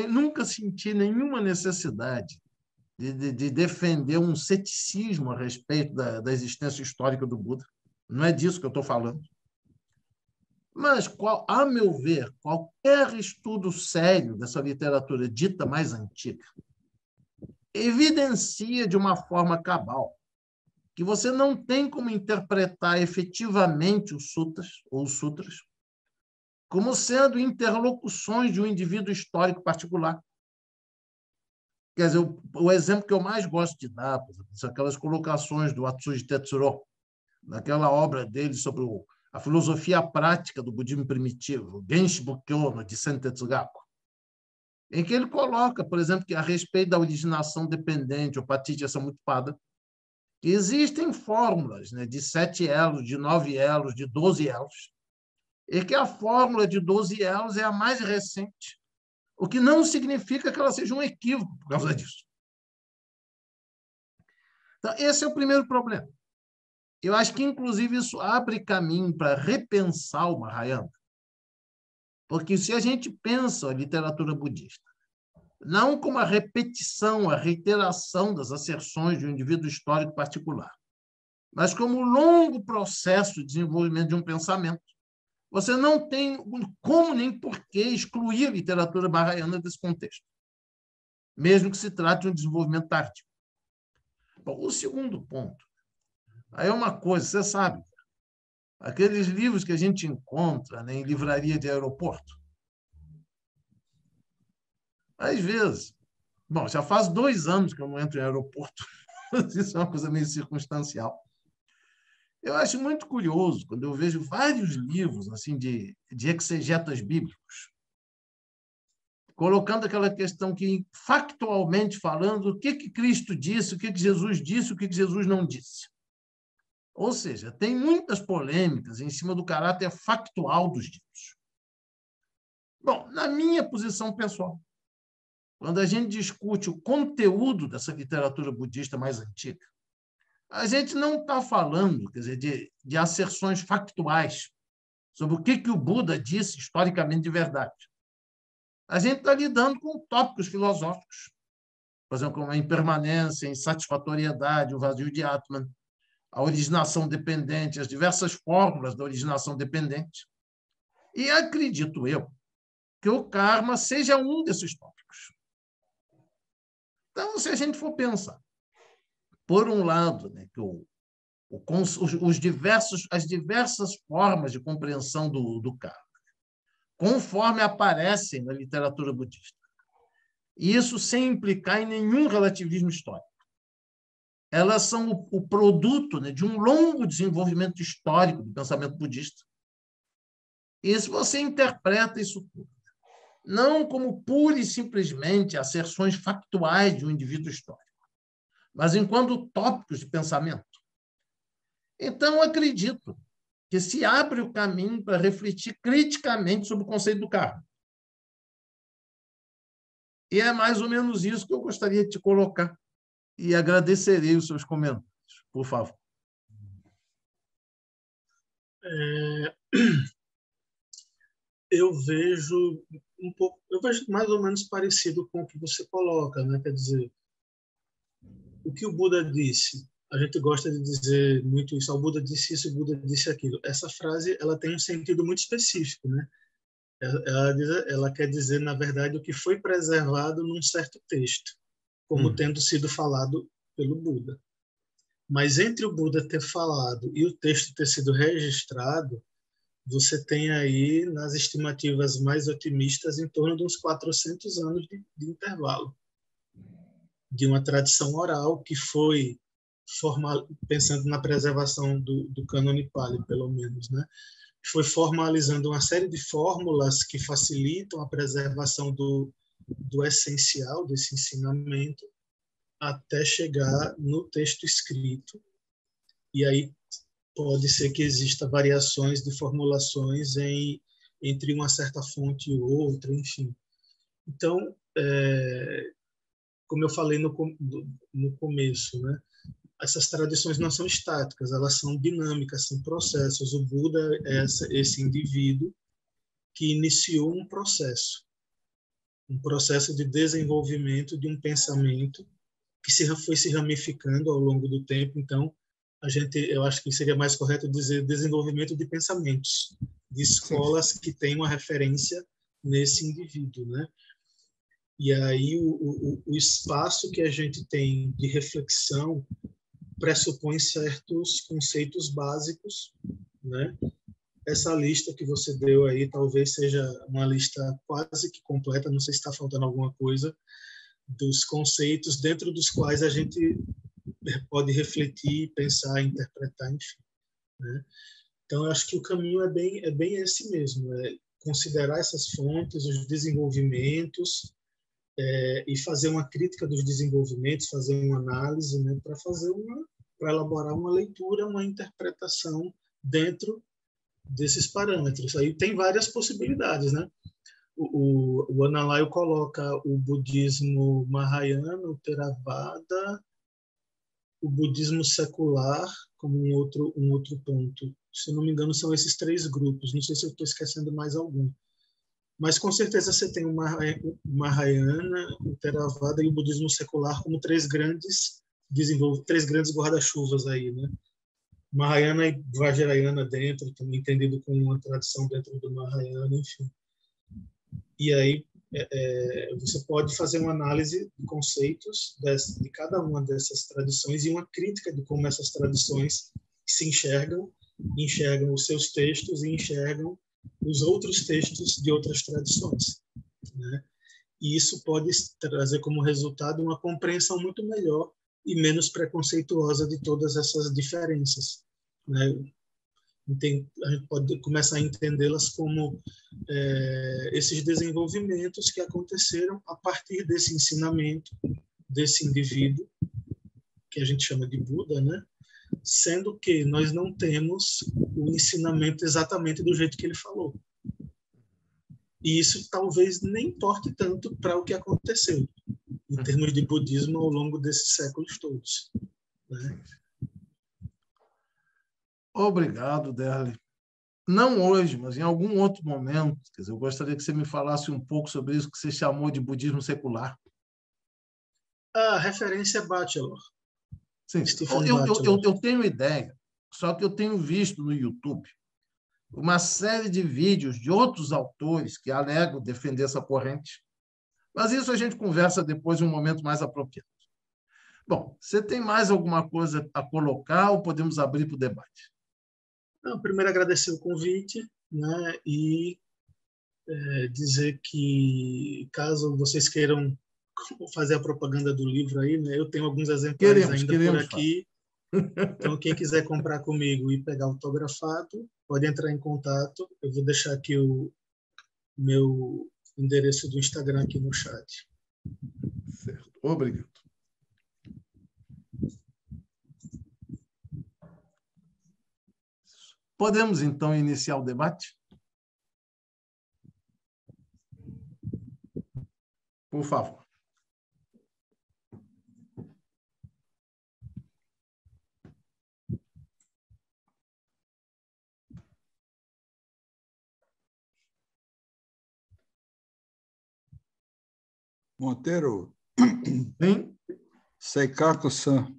nunca senti nenhuma necessidade de defender um ceticismo a respeito da existência histórica do Buda. Não é disso que eu estou falando. Mas, a meu ver, qualquer estudo sério dessa literatura dita mais antiga evidencia de uma forma cabal que você não tem como interpretar efetivamente os sutras como sendo interlocuções de um indivíduo histórico particular. Quer dizer, o exemplo que eu mais gosto de dar, por exemplo, são aquelas colocações do Atsuji Tetsuro, naquela obra dele sobre a filosofia prática do budismo primitivo, Genshi Bukkyo no Jisen Tetsugaku, em que ele coloca, por exemplo, que a respeito da originação dependente, ou Paticca Samutpada, que existem fórmulas, né, de 7 elos, de 9 elos, de 12 elos, e que a fórmula de 12 elos é a mais recente, o que não significa que ela seja um equívoco por causa disso. Então, esse é o primeiro problema. Eu acho que, inclusive, isso abre caminho para repensar o Mahayana. Porque se a gente pensa a literatura budista não como a repetição, a reiteração das asserções de um indivíduo histórico particular, mas como longo processo de desenvolvimento de um pensamento. Você não tem como nem por que excluir a literatura mahayana desse contexto, mesmo que se trate de um desenvolvimento tardio. Bom, o segundo ponto, aí é uma coisa, você sabe, aqueles livros que a gente encontra, né, em livraria de aeroporto, às vezes, bom, já faz 2 anos que eu não entro em aeroporto, isso é uma coisa meio circunstancial. Eu acho muito curioso quando eu vejo vários livros assim de exegetas bíblicos, colocando aquela questão que, factualmente falando, o que Cristo disse, o que Jesus disse, o que Jesus não disse. Ou seja, tem muitas polêmicas em cima do caráter factual dos ditos. Bom, na minha posição pessoal, quando a gente discute o conteúdo dessa literatura budista mais antiga, a gente não está falando, quer dizer, de asserções factuais sobre o que o Buda disse historicamente de verdade. A gente está lidando com tópicos filosóficos, por exemplo, como a impermanência, a insatisfatoriedade, o vazio de Atman, a originação dependente, as diversas fórmulas da originação dependente. E acredito eu que o karma seja um desses tópicos. Então, se a gente for pensar, por um lado, né, que as diversas formas de compreensão do karma, conforme aparecem na literatura budista, e isso sem implicar em nenhum relativismo histórico. Elas são o produto, né, de um longo desenvolvimento histórico do pensamento budista. E se você interpreta isso tudo, não como pura e simplesmente asserções factuais de um indivíduo histórico, mas enquanto tópicos de pensamento, então acredito que se abre o caminho para refletir criticamente sobre o conceito do karma. E é mais ou menos isso que eu gostaria de te colocar. E agradecerei os seus comentários, por favor. Eu vejo mais ou menos parecido com o que você coloca, né? Quer dizer, o que o Buda disse, a gente gosta de dizer muito isso, o Buda disse isso, o Buda disse aquilo. Essa frase, ela tem um sentido muito específico, né? Ela quer dizer, na verdade, o que foi preservado num certo texto, como tendo sido falado pelo Buda. Mas entre o Buda ter falado e o texto ter sido registrado, você tem aí, nas estimativas mais otimistas, em torno de uns 400 anos de intervalo, de uma tradição oral que foi, pensando na preservação do cânone Pali, pelo menos, né? Foi formalizando uma série de fórmulas que facilitam a preservação do essencial desse ensinamento até chegar no texto escrito. E aí pode ser que exista variações de formulações entre uma certa fonte e outra, enfim. Então, como eu falei no começo, né? Essas tradições não são estáticas, elas são dinâmicas, são processos. O Buda é esse indivíduo que iniciou um processo de desenvolvimento de um pensamento que foi se ramificando ao longo do tempo. Então, eu acho que seria mais correto dizer desenvolvimento de pensamentos, de escolas que têm uma referência nesse indivíduo, né? E aí o espaço que a gente tem de reflexão pressupõe certos conceitos básicos, né? Essa lista que você deu aí talvez seja uma lista quase que completa, não sei se está faltando alguma coisa, dos conceitos dentro dos quais a gente pode refletir, pensar, interpretar, enfim, né? Então, eu acho que o caminho é bem esse mesmo, é considerar essas fontes, os desenvolvimentos, e fazer uma crítica dos desenvolvimentos, fazer uma análise, né, para elaborar uma leitura, uma interpretação dentro desses parâmetros. Aí tem várias possibilidades, né? O Analayo coloca o budismo Mahayana, o Theravada, o budismo secular como um outro ponto. Se eu não me engano, são esses 3 grupos. Não sei se eu estou esquecendo mais algum. Mas, com certeza, você tem o Mahayana, o Theravada e o budismo secular como 3 grandes guarda-chuvas aí, né? Mahayana e Vajrayana dentro, também entendido como uma tradição dentro do Mahayana, enfim. E aí você pode fazer uma análise de conceitos de cada uma dessas tradições e uma crítica de como essas tradições se enxergam os seus textos e enxergam os outros textos de outras tradições, né? E isso pode trazer como resultado uma compreensão muito melhor e menos preconceituosa de todas essas diferenças, né? A gente pode começar a entendê-las como esses desenvolvimentos que aconteceram a partir desse ensinamento desse indivíduo, que a gente chama de Buda, né? Sendo que nós não temos o ensinamento exatamente do jeito que ele falou. E isso talvez nem importe tanto para o que aconteceu, em termos de budismo, ao longo desses séculos todos, né? Obrigado, Derli. Não hoje, mas em algum outro momento, quer dizer, eu gostaria que você me falasse um pouco sobre isso que você chamou de budismo secular. A referência é Batchelor. Sim, eu tenho ideia, só que eu tenho visto no YouTube uma série de vídeos de outros autores que alegam defender essa corrente, mas isso a gente conversa depois em um momento mais apropriado. Bom, você tem mais alguma coisa a colocar ou podemos abrir para o debate? Não, primeiro agradecer o convite, né, e dizer que caso vocês queiram fazer a propaganda do livro aí, né, eu tenho alguns exemplares ainda por aqui. Então, quem quiser comprar comigo e pegar autografado, pode entrar em contato. Eu vou deixar aqui o meu endereço do Instagram aqui no chat. Certo. Obrigado. Podemos, então, iniciar o debate? Por favor. Monteiro. Sim? Seikaku-san.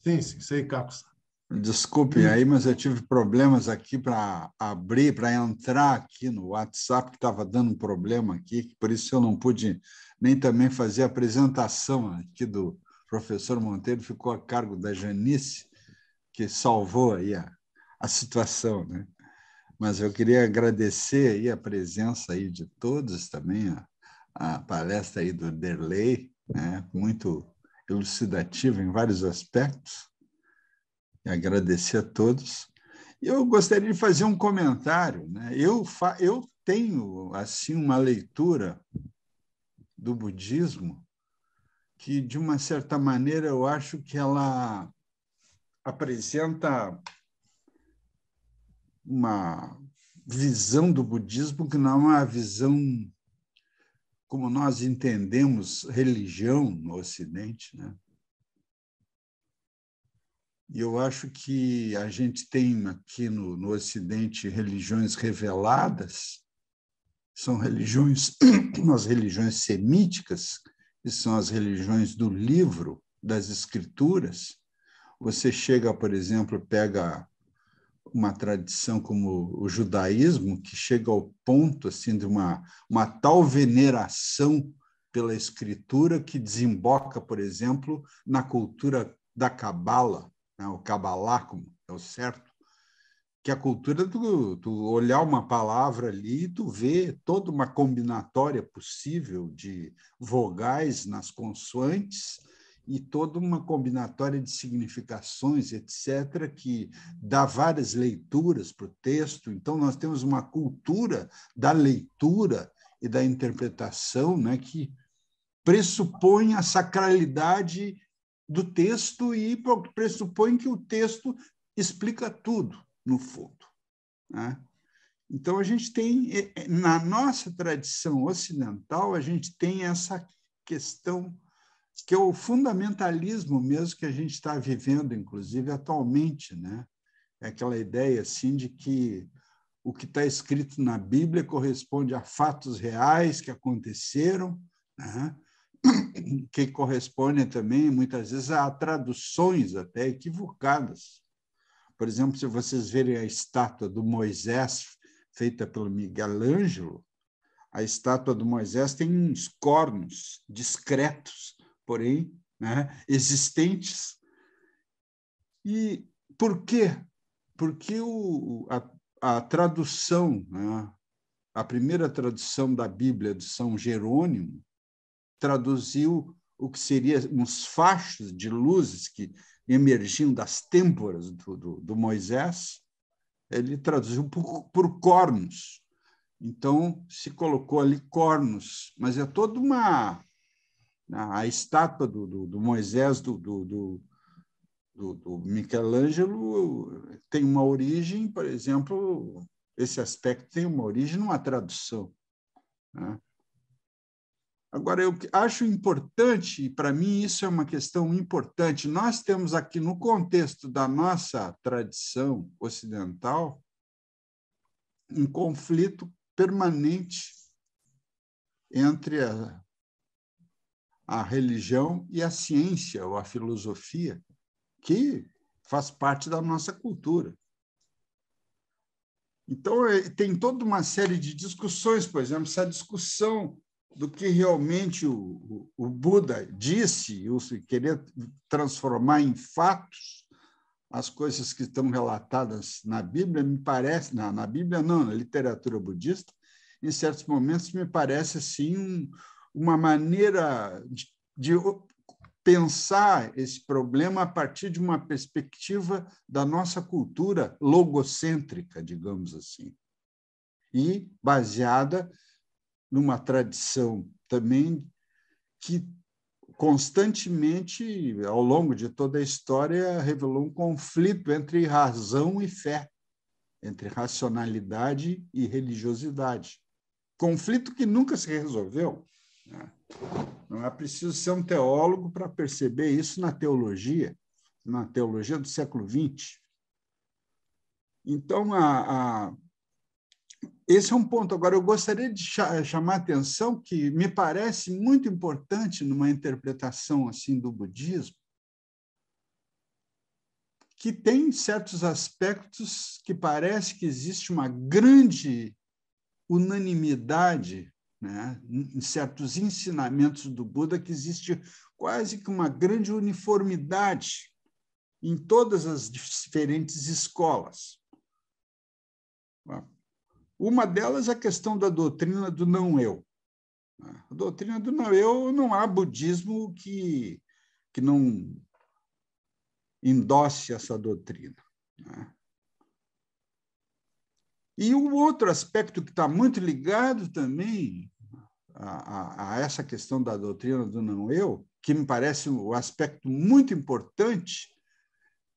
Sim, Seikaku-san. Desculpe aí, mas eu tive problemas aqui para abrir, para entrar aqui no WhatsApp, que estava dando um problema aqui, por isso eu não pude nem também fazer a apresentação aqui do professor Monteiro, ficou a cargo da Janice, que salvou aí a situação, né? Mas eu queria agradecer aí a presença aí de todos também, a palestra aí do Derlei, né? Muito elucidativa em vários aspectos. E agradecer a todos. Eu gostaria de fazer um comentário, né? Eu tenho assim uma leitura do budismo que, de uma certa maneira, eu acho que ela apresenta uma visão do budismo que não é uma visão como nós entendemos religião no Ocidente, né? E eu acho que a gente tem aqui no Ocidente religiões reveladas, são religiões, as religiões semíticas, que são as religiões do livro, das escrituras. Você chega, por exemplo, pega uma tradição como o judaísmo, que chega ao ponto assim, de uma tal veneração pela escritura que desemboca, por exemplo, na cultura da Cabala, né, o Kabbalah, como é o certo, que a cultura tu olhar uma palavra ali e tu vê toda uma combinatória possível de vogais nas consoantes e toda uma combinatória de significações, etc., que dá várias leituras para o texto. Então, nós temos uma cultura da leitura e da interpretação, né, que pressupõe a sacralidade do texto e pressupõe que o texto explica tudo, no fundo, né? Então, a gente tem, na nossa tradição ocidental, a gente tem essa questão que é o fundamentalismo mesmo que a gente está vivendo, inclusive, atualmente, né? É aquela ideia assim, de que o que está escrito na Bíblia corresponde a fatos reais que aconteceram, né? Que correspondem também, muitas vezes, a traduções até equivocadas. Por exemplo, se vocês verem a estátua do Moisés, feita pelo Miguel Ângelo, a estátua do Moisés tem uns cornos discretos, porém, né, existentes. E por quê? Porque a tradução, né, a primeira tradução da Bíblia de São Jerônimo, traduziu o que seria uns fachos de luzes que emergiam das têmporas do Moisés, ele traduziu por cornos. Então, se colocou ali cornos, mas é toda uma... A estátua do Moisés, do Michelangelo, tem uma origem, por exemplo, esse aspecto tem uma origem numa tradução, né? Agora, eu acho importante, e para mim isso é uma questão importante, nós temos aqui no contexto da nossa tradição ocidental um conflito permanente entre a religião e a ciência ou a filosofia, que faz parte da nossa cultura. Então, tem toda uma série de discussões, por exemplo, essa discussão do que realmente o Buda disse, ou se querer transformar em fatos as coisas que estão relatadas na Bíblia, me parece, na Bíblia não, na literatura budista, em certos momentos me parece assim uma maneira de pensar esse problema a partir de uma perspectiva da nossa cultura logocêntrica, digamos assim, e baseada numa tradição também que constantemente, ao longo de toda a história, revelou um conflito entre razão e fé, entre racionalidade e religiosidade. Conflito que nunca se resolveu, né? Não é preciso ser um teólogo para perceber isso na teologia do século XX. Então, esse é um ponto. Agora, eu gostaria de chamar a atenção que me parece muito importante numa interpretação assim do budismo, que tem certos aspectos que parece que existe uma grande unanimidade, né, em certos ensinamentos do Buda, que existe quase que uma grande uniformidade em todas as diferentes escolas. Uma delas é a questão da doutrina do não-eu. A doutrina do não-eu, não há budismo que não endosse essa doutrina, né? E o outro aspecto que está muito ligado também a essa questão da doutrina do não-eu, que me parece um aspecto muito importante,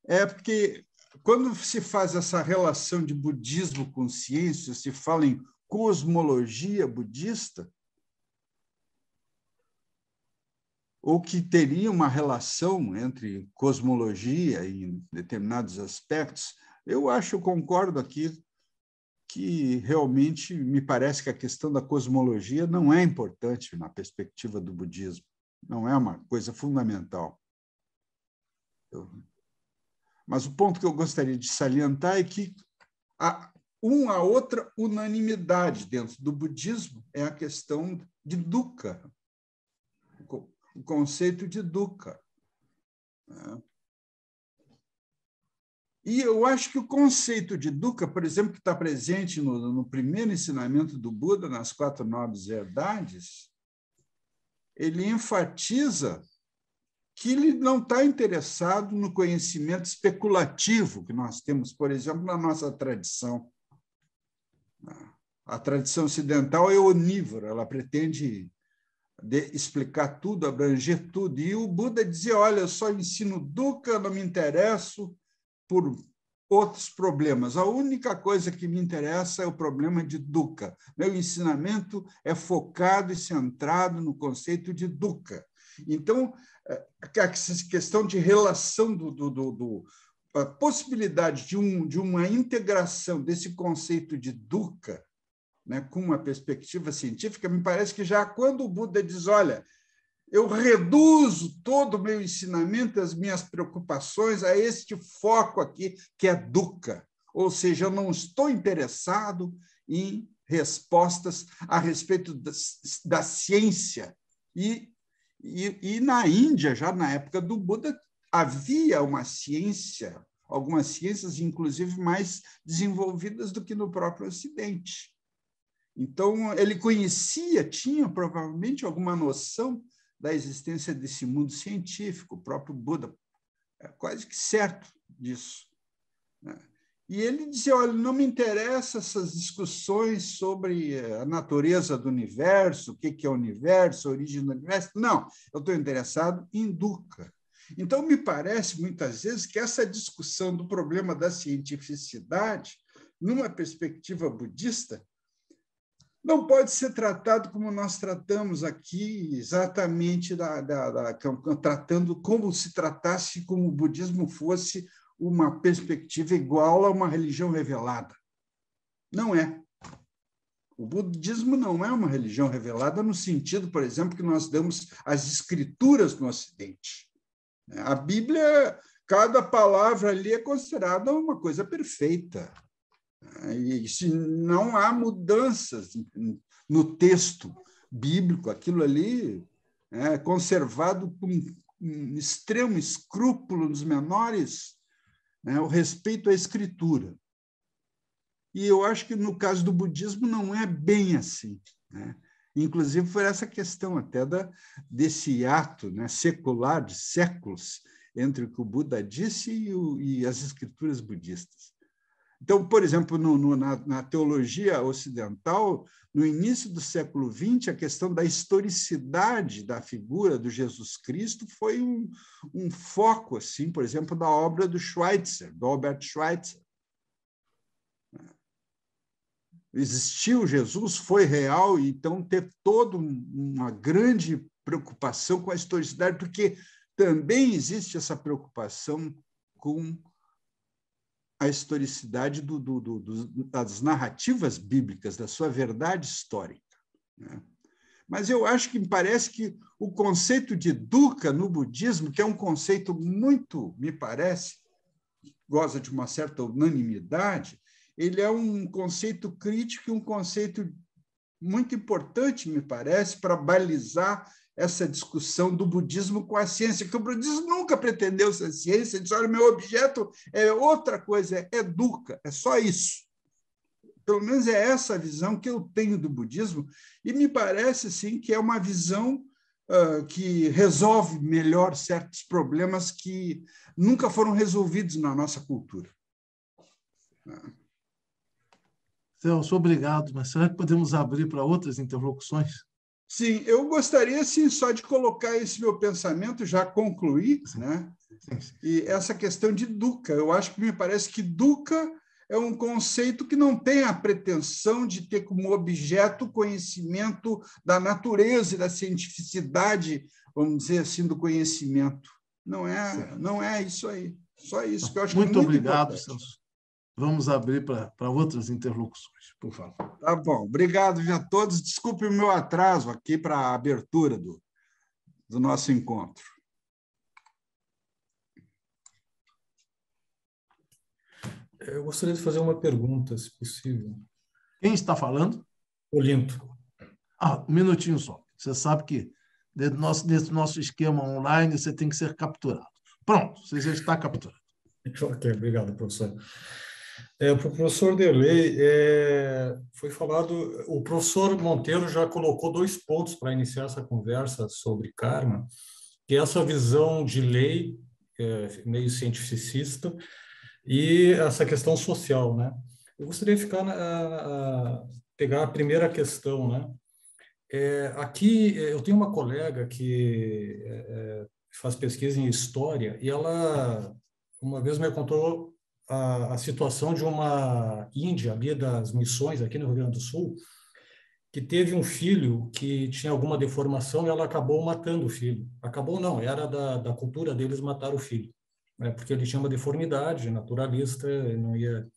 é porque quando se faz essa relação de budismo com ciência, se fala em cosmologia budista, ou que teria uma relação entre cosmologia e determinados aspectos, eu concordo aqui que realmente me parece que a questão da cosmologia não é importante na perspectiva do budismo, não é uma coisa fundamental. Mas o ponto que eu gostaria de salientar é que há uma outra unanimidade dentro do budismo é a questão de dukkha, o conceito de dukkha. E eu acho que o conceito de dukkha, por exemplo, que está presente no primeiro ensinamento do Buda, nas 4 nobres verdades, ele enfatiza que ele não está interessado no conhecimento especulativo que nós temos, por exemplo, na nossa tradição. A tradição ocidental é onívora, ela pretende explicar tudo, abranger tudo. E o Buda dizia, olha, eu só ensino dukkha, não me interesso por outros problemas. A única coisa que me interessa é o problema de dukkha. Meu ensinamento é focado e centrado no conceito de dukkha. Então, a questão de relação a possibilidade de uma integração desse conceito de dukkha, né, com uma perspectiva científica, me parece que já quando o Buda diz, olha, eu reduzo todo o meu ensinamento, as minhas preocupações a este foco aqui, que é dukkha. Ou seja, eu não estou interessado em respostas a respeito da ciência. E na Índia, já na época do Buda, havia uma ciência, algumas ciências, inclusive, mais desenvolvidas do que no próprio Ocidente. Então, ele conhecia, tinha provavelmente alguma noção da existência desse mundo científico, o próprio Buda é quase que certo disso, né? E ele dizia, olha, não me interessam essas discussões sobre a natureza do universo, o que é o universo, a origem do universo. Não, eu estou interessado em dukkha. Então, me parece, muitas vezes, que essa discussão do problema da cientificidade, numa perspectiva budista, não pode ser tratado como nós tratamos aqui, exatamente tratando como se tratasse como o budismo fosse uma perspectiva igual a uma religião revelada. Não é. O budismo não é uma religião revelada no sentido, por exemplo, que nós damos às escrituras no Ocidente. A Bíblia, cada palavra ali é considerada uma coisa perfeita. E se não há mudanças no texto bíblico, aquilo ali é conservado com um extremo escrúpulo nos menores, né, o respeito à escritura. E eu acho que, no caso do budismo, não é bem assim, né? Inclusive, por essa questão até desse ato, né, secular de séculos entre o que o Buda disse e as escrituras budistas. Então, por exemplo, na teologia ocidental, no início do século XX, a questão da historicidade da figura do Jesus Cristo foi um foco, assim, por exemplo, da obra do Schweitzer, do Albert Schweitzer. Existiu Jesus, foi real, então teve toda uma grande preocupação com a historicidade, porque também existe essa preocupação com a historicidade das narrativas bíblicas, da sua verdade histórica, né? Mas eu acho que me parece que o conceito de dukkha no budismo, que é um conceito muito, me parece, goza de uma certa unanimidade, ele é um conceito crítico e um conceito muito importante, me parece, para balizar essa discussão do budismo com a ciência, que o budismo nunca pretendeu ser ciência, disse, olha, meu objeto é outra coisa, é dukkha, é só isso. Pelo menos é essa a visão que eu tenho do budismo, e me parece, sim, que é uma visão que resolve melhor certos problemas que nunca foram resolvidos na nossa cultura. Celso, obrigado, mas será que podemos abrir para outras interlocuções? Sim, eu gostaria, sim, só de colocar esse meu pensamento, já concluir, né? Sim. E essa questão de dukkha. Eu acho que me parece que dukkha é um conceito que não tem a pretensão de ter como objeto o conhecimento da natureza e da cientificidade, vamos dizer assim, do conhecimento. Não é isso aí. Só isso que eu acho que é muito obrigado, importante. Celso. Vamos abrir para outras interlocuções, por favor. Tá bom. Obrigado a todos. Desculpe o meu atraso aqui para a abertura do nosso encontro. Eu gostaria de fazer uma pergunta, se possível. Quem está falando? Olinto. Um minutinho só. Você sabe que desse nosso esquema online você tem que ser capturado. Pronto, você já está capturado. Ok, obrigado, professor. Para o professor Derlei, foi falado, o professor Monteiro já colocou 2 pontos para iniciar essa conversa sobre karma, que é essa visão de lei, meio cientificista, e essa questão social, né? Eu gostaria de pegar a primeira questão, né? Aqui, eu tenho uma colega que faz pesquisa em história, e ela, uma vez, me contou a situação de uma índia ali das missões, aqui no Rio Grande do Sul, que teve um filho que tinha alguma deformação e ela acabou matando o filho. Acabou não, era da cultura deles matar o filho, né? Porque ele tinha uma deformidade naturalista, não ia...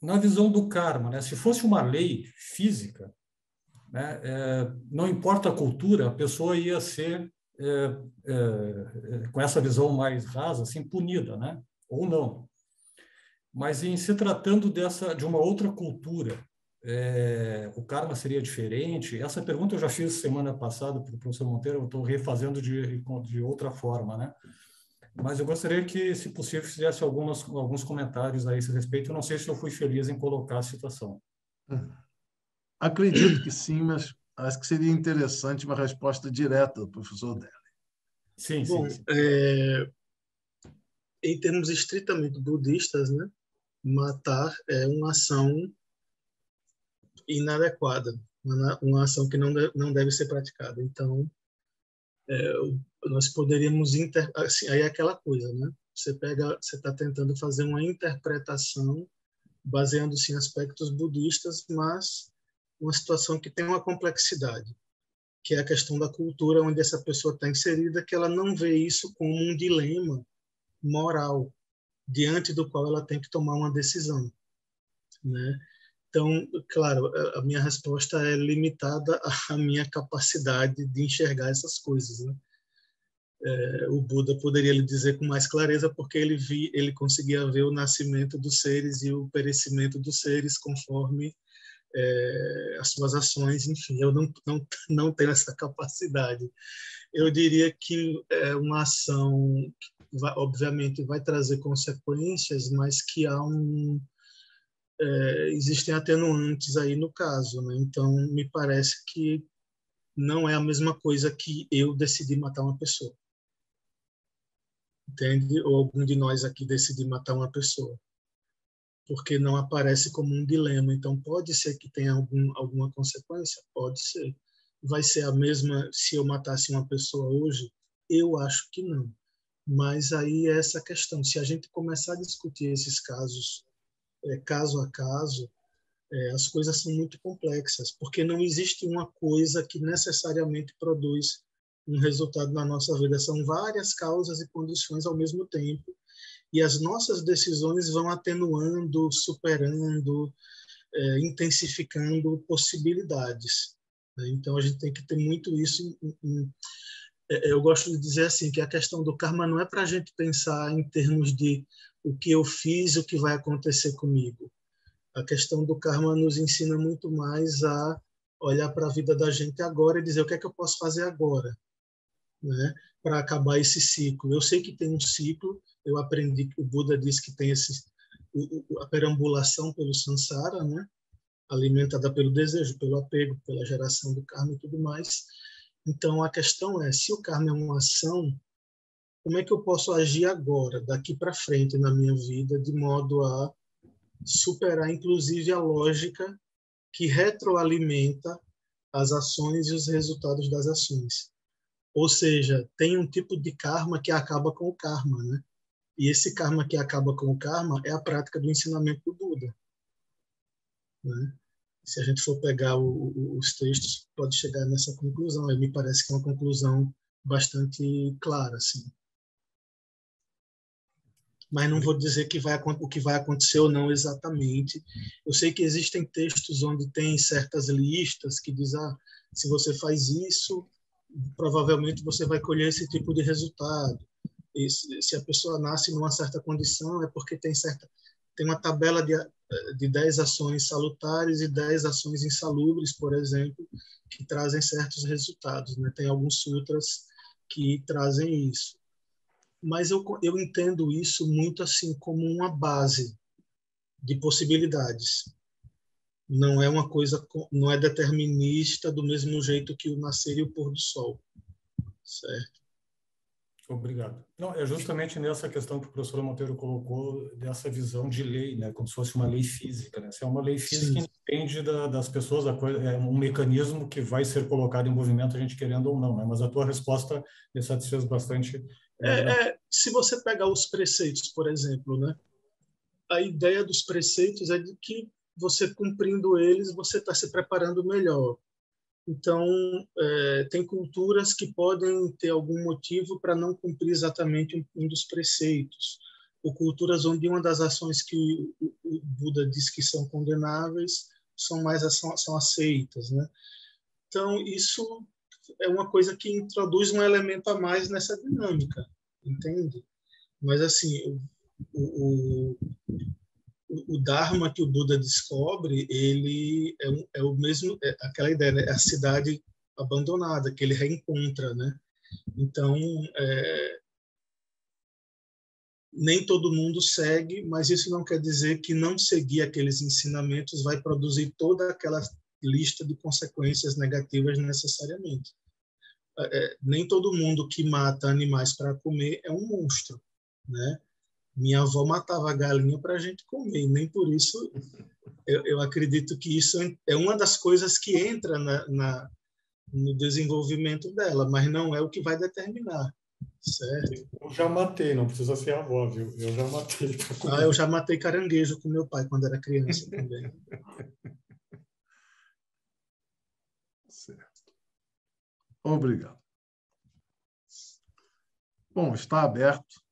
Na visão do karma, né? Se fosse uma lei física, né? Não importa a cultura, a pessoa ia ser, com essa visão mais rasa, assim, punida, né? Ou não. Mas em se tratando de uma outra cultura, o karma seria diferente? Essa pergunta eu já fiz semana passada para o professor Monteiro, eu estou refazendo de outra forma, né? Mas eu gostaria que, se possível, fizesse alguns comentários a esse respeito. Eu não sei se eu fui feliz em colocar a situação. Acredito que sim, mas acho que seria interessante uma resposta direta do professor Dele. Sim, Bom, sim. em termos estritamente budistas, né, matar é uma ação inadequada, uma ação que não deve ser praticada. Então, nós poderíamos assim, aí é aquela coisa, né? Você está tentando fazer uma interpretação baseando-se em aspectos budistas, mas uma situação que tem uma complexidade, que é a questão da cultura onde essa pessoa está inserida, que ela não vê isso como um dilema moral diante do qual ela tem que tomar uma decisão, né? Então, claro, a minha resposta é limitada à minha capacidade de enxergar essas coisas, né? O Buda poderia lhe dizer com mais clareza, porque ele conseguia ver o nascimento dos seres e o perecimento dos seres conforme as suas ações. Enfim, eu não tenho essa capacidade. Eu diria que é uma ação que obviamente vai trazer consequências, mas que existem atenuantes aí no caso, né? Então, me parece que não é a mesma coisa que eu decidir matar uma pessoa. Entende? Ou algum de nós aqui decidir matar uma pessoa. Porque não aparece como um dilema. Então, pode ser que tenha alguma consequência? Pode ser. Vai ser a mesma se eu matasse uma pessoa hoje? Eu acho que não. Mas aí é essa questão. Se a gente começar a discutir esses casos, caso a caso, as coisas são muito complexas, porque não existe uma coisa que necessariamente produz um resultado na nossa vida. São várias causas e condições ao mesmo tempo, e as nossas decisões vão atenuando, superando, intensificando possibilidades. Então, a gente tem que ter muito isso. Eu gosto de dizer assim, que a questão do karma não é para a gente pensar em termos de o que eu fiz, o que vai acontecer comigo. A questão do karma nos ensina muito mais a olhar para a vida da gente agora e dizer o que é que eu posso fazer agora, né, para acabar esse ciclo. Eu sei que tem um ciclo, eu aprendi que o Buda diz que tem a perambulação pelo samsara, né, alimentada pelo desejo, pelo apego, pela geração do karma e tudo mais. Então, a questão é, se o karma é uma ação, como é que eu posso agir agora, daqui para frente na minha vida, de modo a superar, inclusive, a lógica que retroalimenta as ações e os resultados das ações. Ou seja, tem um tipo de karma que acaba com o karma, né? E esse karma que acaba com o karma é a prática do ensinamento do Buda, né? Se a gente for pegar os textos, pode chegar nessa conclusão. E me parece que é uma conclusão bastante clara, assim. Mas não vou dizer o que vai acontecer ou não exatamente. Eu sei que existem textos onde tem certas listas que dizem, se você faz isso, provavelmente você vai colher esse tipo de resultado. E se a pessoa nasce numa certa condição, é porque tem uma tabela de 10 ações salutares e 10 ações insalubres, por exemplo, que trazem certos resultados, né? Tem alguns sutras que trazem isso. Mas eu entendo isso muito assim como uma base de possibilidades. Não é uma coisa, não é determinista do mesmo jeito que o nascer e o pôr do sol, certo? Obrigado. Não, é justamente nessa questão que o professor Monteiro colocou, dessa visão de lei, né, como se fosse uma lei física, né? Se é uma lei física, Sim. independe das pessoas, é um mecanismo que vai ser colocado em movimento, a gente querendo ou não, né? Mas a tua resposta me satisfez bastante. Se você pegar os preceitos, por exemplo, né? A ideia dos preceitos é de que você cumprindo eles, você está se preparando melhor. Então, tem culturas que podem ter algum motivo para não cumprir exatamente um dos preceitos, ou culturas onde uma das ações que o Buda diz que são condenáveis são aceitas, né? Então, isso é uma coisa que introduz um elemento a mais nessa dinâmica, entende? Mas, assim, o Dharma que o Buda descobre, ele é o mesmo, aquela ideia, né? É a cidade abandonada, que ele reencontra, né? Então, nem todo mundo segue, mas isso não quer dizer que não seguir aqueles ensinamentos vai produzir toda aquela lista de consequências negativas necessariamente. Nem todo mundo que mata animais para comer é um monstro, né? Minha avó matava galinha para a gente comer, e nem por isso eu acredito que isso é uma das coisas que entra no desenvolvimento dela, mas não é o que vai determinar, certo? Eu já matei, não precisa ser a avó, viu? Eu já matei para comer. Eu já matei caranguejo com meu pai quando era criança também. Certo. Obrigado. Bom, está aberto.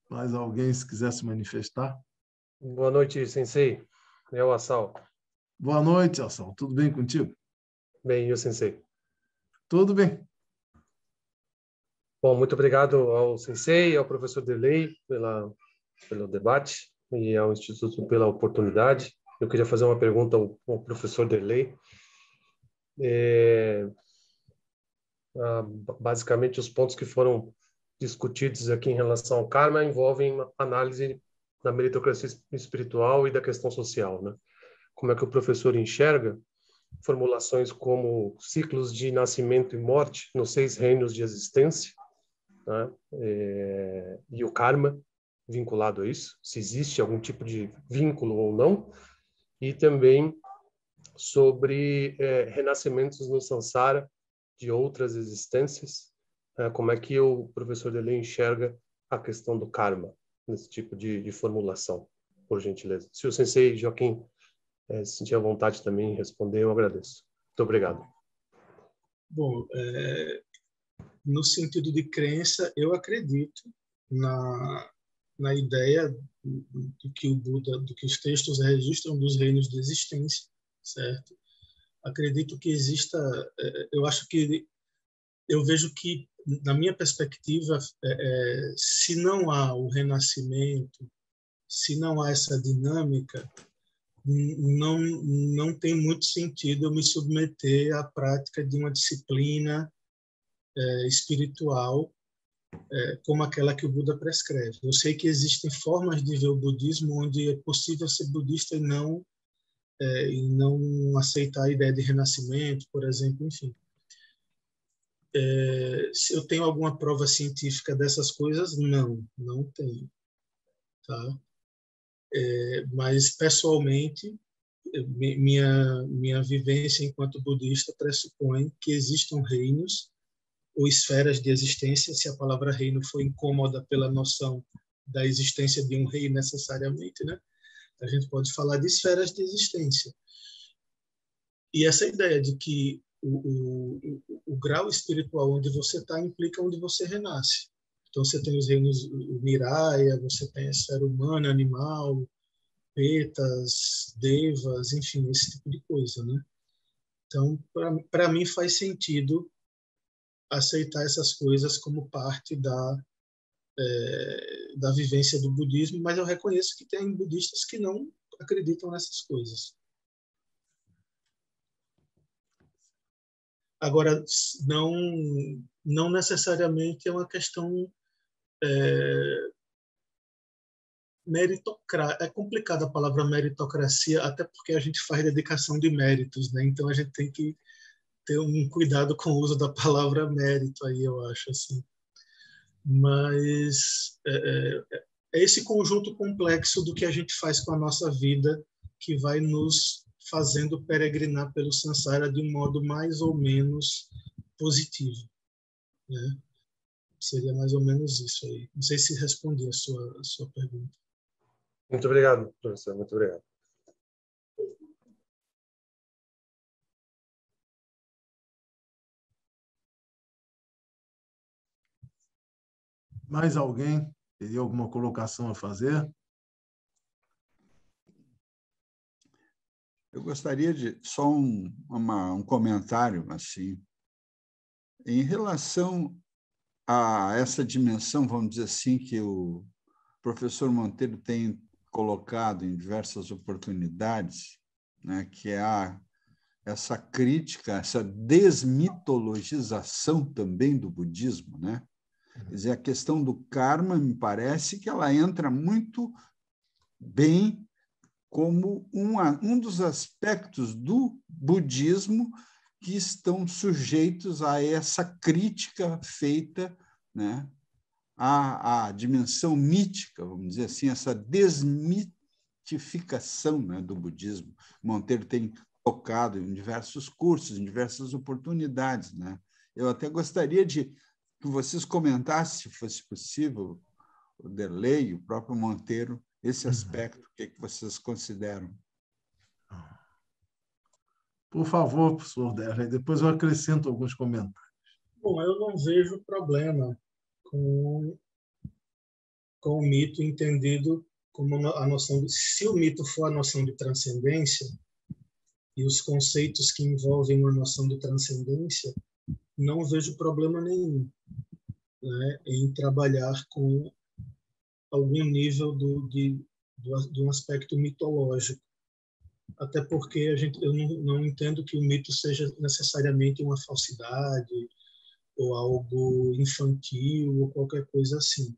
Mais alguém, se quiser se manifestar? Boa noite, Sensei. É o Asal. Boa noite, Asal. Tudo bem contigo? Bem, e o Sensei? Tudo bem. Bom, muito obrigado ao Sensei, ao professor Derlei pelo debate e ao Instituto pela oportunidade. Eu queria fazer uma pergunta ao professor Derlei. Basicamente, os pontos que foram discutidos aqui em relação ao karma envolvem uma análise da meritocracia espiritual e da questão social, né? Como é que o professor enxerga formulações como ciclos de nascimento e morte nos 6 reinos de existência, né? E o karma vinculado a isso, se existe algum tipo de vínculo ou não, e também sobre renascimentos no samsara de outras existências, como é que o professor Deleuze enxerga a questão do karma nesse tipo de formulação, por gentileza. Se o sensei Joaquim se sentir à vontade também em responder, eu agradeço. Muito obrigado. Bom, no sentido de crença, eu acredito na ideia do que o Buda, do que os textos registram dos reinos de existência, certo? Acredito que exista, eu vejo que, na minha perspectiva, se não há o renascimento, se não há essa dinâmica, não tem muito sentido eu me submeter à prática de uma disciplina espiritual como aquela que o Buda prescreve. Eu sei que existem formas de ver o budismo onde é possível ser budista e não aceitar a ideia de renascimento, por exemplo, enfim. Se eu tenho alguma prova científica dessas coisas, não tenho, tá? Mas pessoalmente minha vivência enquanto budista pressupõe que existam reinos ou esferas de existência, se a palavra reino for incômoda pela noção da existência de um rei necessariamente, né? A gente pode falar de esferas de existência. E essa ideia de que o grau espiritual onde você está implica onde você renasce. Então, você tem os reinos Niraya, você tem a esfera humana, animal, petas, devas, enfim, esse tipo de coisa, né? Então, para mim faz sentido aceitar essas coisas como parte da vivência do budismo, mas eu reconheço que tem budistas que não acreditam nessas coisas. Agora, não necessariamente é uma questão meritocrática. É complicada a palavra meritocracia, até porque a gente faz dedicação de méritos, né? Então a gente tem que ter um cuidado com o uso da palavra mérito aí, eu acho assim. Mas é esse conjunto complexo do que a gente faz com a nossa vida que vai nos fazendo peregrinar pelo samsara de um modo mais ou menos positivo, né? Seria mais ou menos isso aí. Não sei se respondi a sua pergunta. Muito obrigado, professor. Muito obrigado. Mais alguém teria alguma colocação a fazer? Eu gostaria de só um comentário assim, em relação a essa dimensão, vamos dizer assim, que o professor Monteiro tem colocado em diversas oportunidades, né, que é essa crítica, essa desmitologização também do budismo, né? Quer dizer, a questão do karma, me parece que ela entra muito bem como um dos aspectos do budismo que estão sujeitos a essa crítica feita, né, à dimensão mítica, vamos dizer assim, essa desmitificação, né, do budismo. Monteiro tem tocado em diversos cursos, em diversas oportunidades, né? Eu até gostaria de que vocês comentassem, se fosse possível, o Derlei, o próprio Monteiro, esse aspecto, o que vocês consideram? Por favor, professor Derlei, depois eu acrescento alguns comentários. Bom, eu não vejo problema com o mito entendido como a noção de, se o mito for a noção de transcendência e os conceitos que envolvem uma noção de transcendência, não vejo problema nenhum, né, em trabalhar com algum nível de um aspecto mitológico. Até porque eu não entendo que o mito seja necessariamente uma falsidade ou algo infantil ou qualquer coisa assim,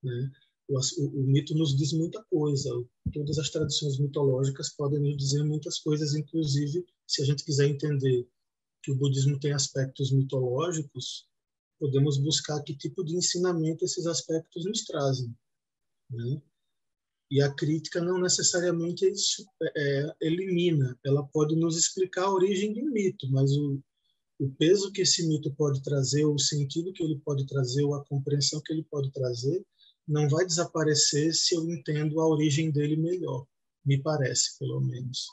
né? O mito nos diz muita coisa. Todas as tradições mitológicas podem nos dizer muitas coisas, inclusive, se a gente quiser entender que o budismo tem aspectos mitológicos, podemos buscar que tipo de ensinamento esses aspectos nos trazem, né? E a crítica não necessariamente elimina, ela pode nos explicar a origem de um mito, mas o peso que esse mito pode trazer, o sentido que ele pode trazer, ou a compreensão que ele pode trazer, não vai desaparecer se eu entendo a origem dele melhor, me parece, pelo menos,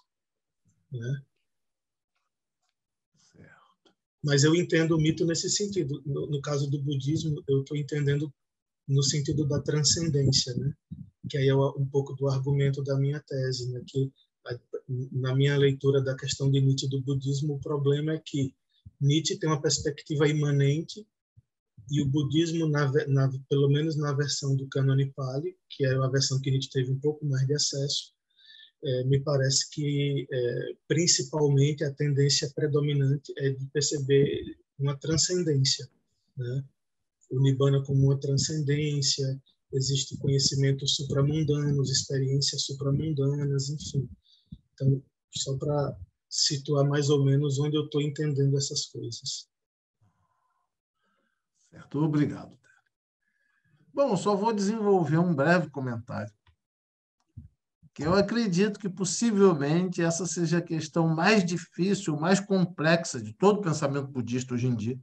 né? Certo. Mas eu entendo o mito nesse sentido. No caso do budismo, eu estou entendendo no sentido da transcendência, né? Que aí é um pouco do argumento da minha tese, né? Que na minha leitura da questão de Nietzsche do budismo, o problema é que Nietzsche tem uma perspectiva imanente e o budismo, pelo menos na versão do Cânone Pali, que é a versão que Nietzsche teve um pouco mais de acesso, me parece que principalmente a tendência predominante é de perceber uma transcendência, né? O Nibbana como uma transcendência, existe conhecimentos supramundanos, experiências supramundanas, enfim. Então, só para situar mais ou menos onde eu estou entendendo essas coisas. Certo, obrigado. Bom, só vou desenvolver um breve comentário, que eu acredito que possivelmente essa seja a questão mais difícil, mais complexa de todo o pensamento budista hoje em dia.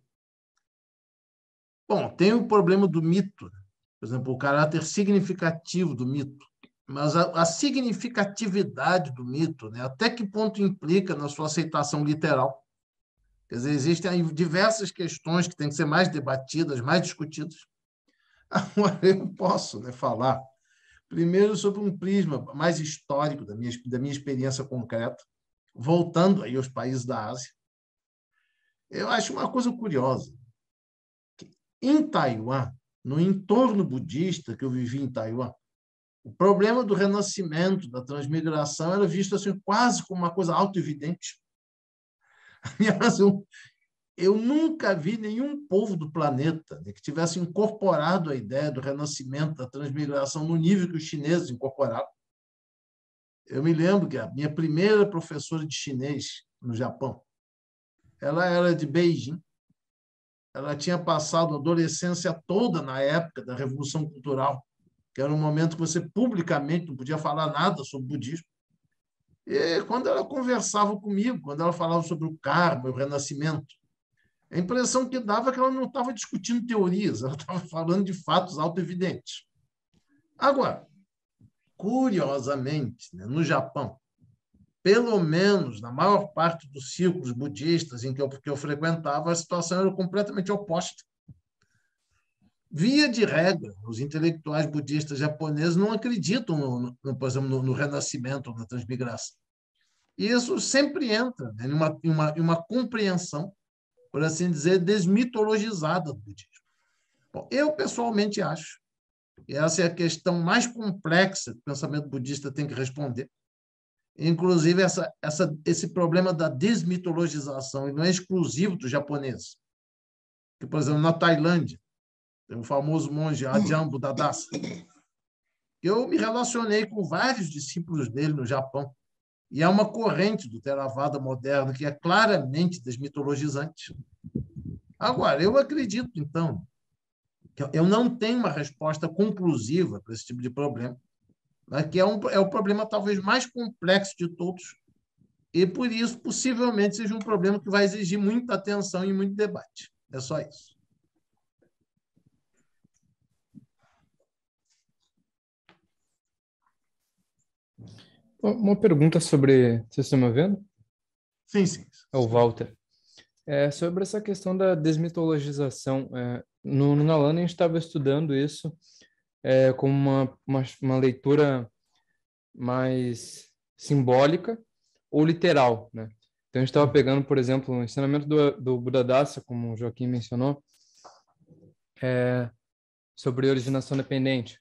Bom, tem o problema do mito, por exemplo, o caráter significativo do mito, mas a significatividade do mito, né, até que ponto implica na sua aceitação literal? Quer dizer, existem aí diversas questões que têm que ser mais debatidas, mais discutidas. Agora, eu posso, né, falar, primeiro, sobre um prisma mais histórico da minha experiência concreta, voltando aí aos países da Ásia. Eu acho uma coisa curiosa. Em Taiwan, no entorno budista que eu vivi em Taiwan, o problema do renascimento, da transmigração, era visto assim, quase como uma coisa autoevidente. Aliás, eu nunca vi nenhum povo do planeta, né, que tivesse incorporado a ideia do renascimento, da transmigração, no nível que os chineses incorporaram. Eu me lembro que a minha primeira professora de chinês no Japão, ela era de Beijing. Ela tinha passado a adolescência toda na época da Revolução Cultural, que era um momento que você publicamente não podia falar nada sobre budismo. E quando ela conversava comigo, quando ela falava sobre o karma, o renascimento, a impressão que dava é que ela não estava discutindo teorias, ela estava falando de fatos autoevidentes. Agora, curiosamente, né, no Japão, pelo menos na maior parte dos círculos budistas em que eu frequentava, a situação era completamente oposta. Via de regra, os intelectuais budistas japoneses não acreditam, por exemplo, no renascimento, na transmigração. E isso sempre entra, né, em uma compreensão, por assim dizer, desmitologizada do budismo. Bom, eu, pessoalmente, acho que essa é a questão mais complexa que o pensamento budista tem que responder. Inclusive, esse problema da desmitologização, e não é exclusivo do japonês. Que, por exemplo, na Tailândia, tem o famoso monge Ajahn Buddhadasa. Eu me relacionei com vários discípulos dele no Japão, e é uma corrente do Theravada moderno que é claramente desmitologizante. Agora, eu acredito, então, que eu não tenho uma resposta conclusiva para esse tipo de problema, né, que é o problema talvez mais complexo de todos, e, por isso, possivelmente seja um problema que vai exigir muita atenção e muito debate. É só isso. Uma pergunta sobre... Vocês estão me vendo? Sim, sim. É o Walter. Sobre essa questão da desmitologização. No Nalanda, a gente estava estudando isso como uma leitura mais simbólica ou literal, né? Então, a gente estava pegando, por exemplo, o ensinamento do Buddhadasa, como o Joaquim mencionou, sobre originação dependente.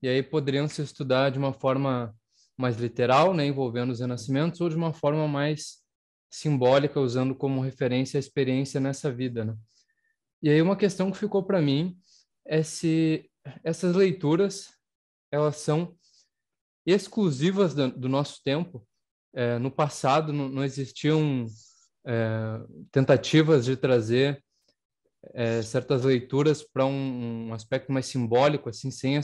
E aí poderiam se estudar de uma forma mais literal, né, envolvendo os renascimentos, ou de uma forma mais simbólica, usando como referência a experiência nessa vida, né? E aí uma questão que ficou para mim é se essas leituras, elas são exclusivas do nosso tempo. No passado não existiam tentativas de trazer certas leituras para um aspecto mais simbólico, assim, sem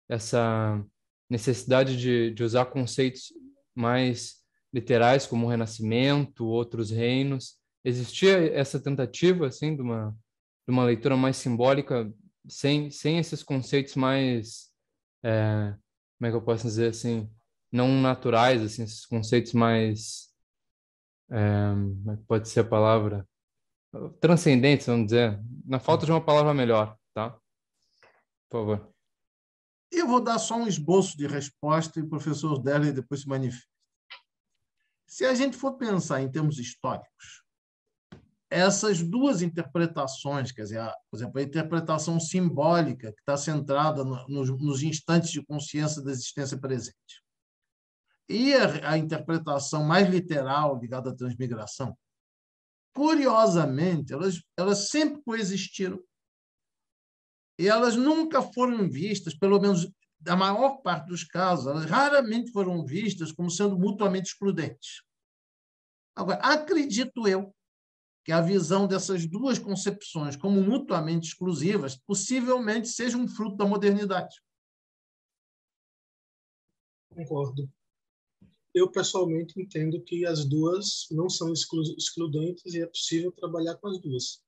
essa necessidade de usar conceitos mais literais, como o Renascimento, outros reinos. Existia essa tentativa, assim, de uma leitura mais simbólica, sem esses conceitos mais, como é que eu posso dizer, assim, não naturais, assim, esses conceitos mais, como é que pode ser a palavra? Transcendentes, vamos dizer, na falta de uma palavra melhor, tá? Por favor. Eu vou dar só um esboço de resposta e o professor Derley depois se manifesta. Se a gente for pensar em termos históricos, essas duas interpretações, quer dizer, por exemplo, a interpretação simbólica, que está centrada nos instantes de consciência da existência presente, e a interpretação mais literal, ligada à transmigração, curiosamente, elas sempre coexistiram. E elas nunca foram vistas, pelo menos na maior parte dos casos, elas raramente foram vistas como sendo mutuamente excludentes. Agora, acredito eu que a visão dessas duas concepções como mutuamente exclusivas possivelmente seja um fruto da modernidade. Concordo. Eu, pessoalmente, entendo que as duas não são excludentes e é possível trabalhar com as duas.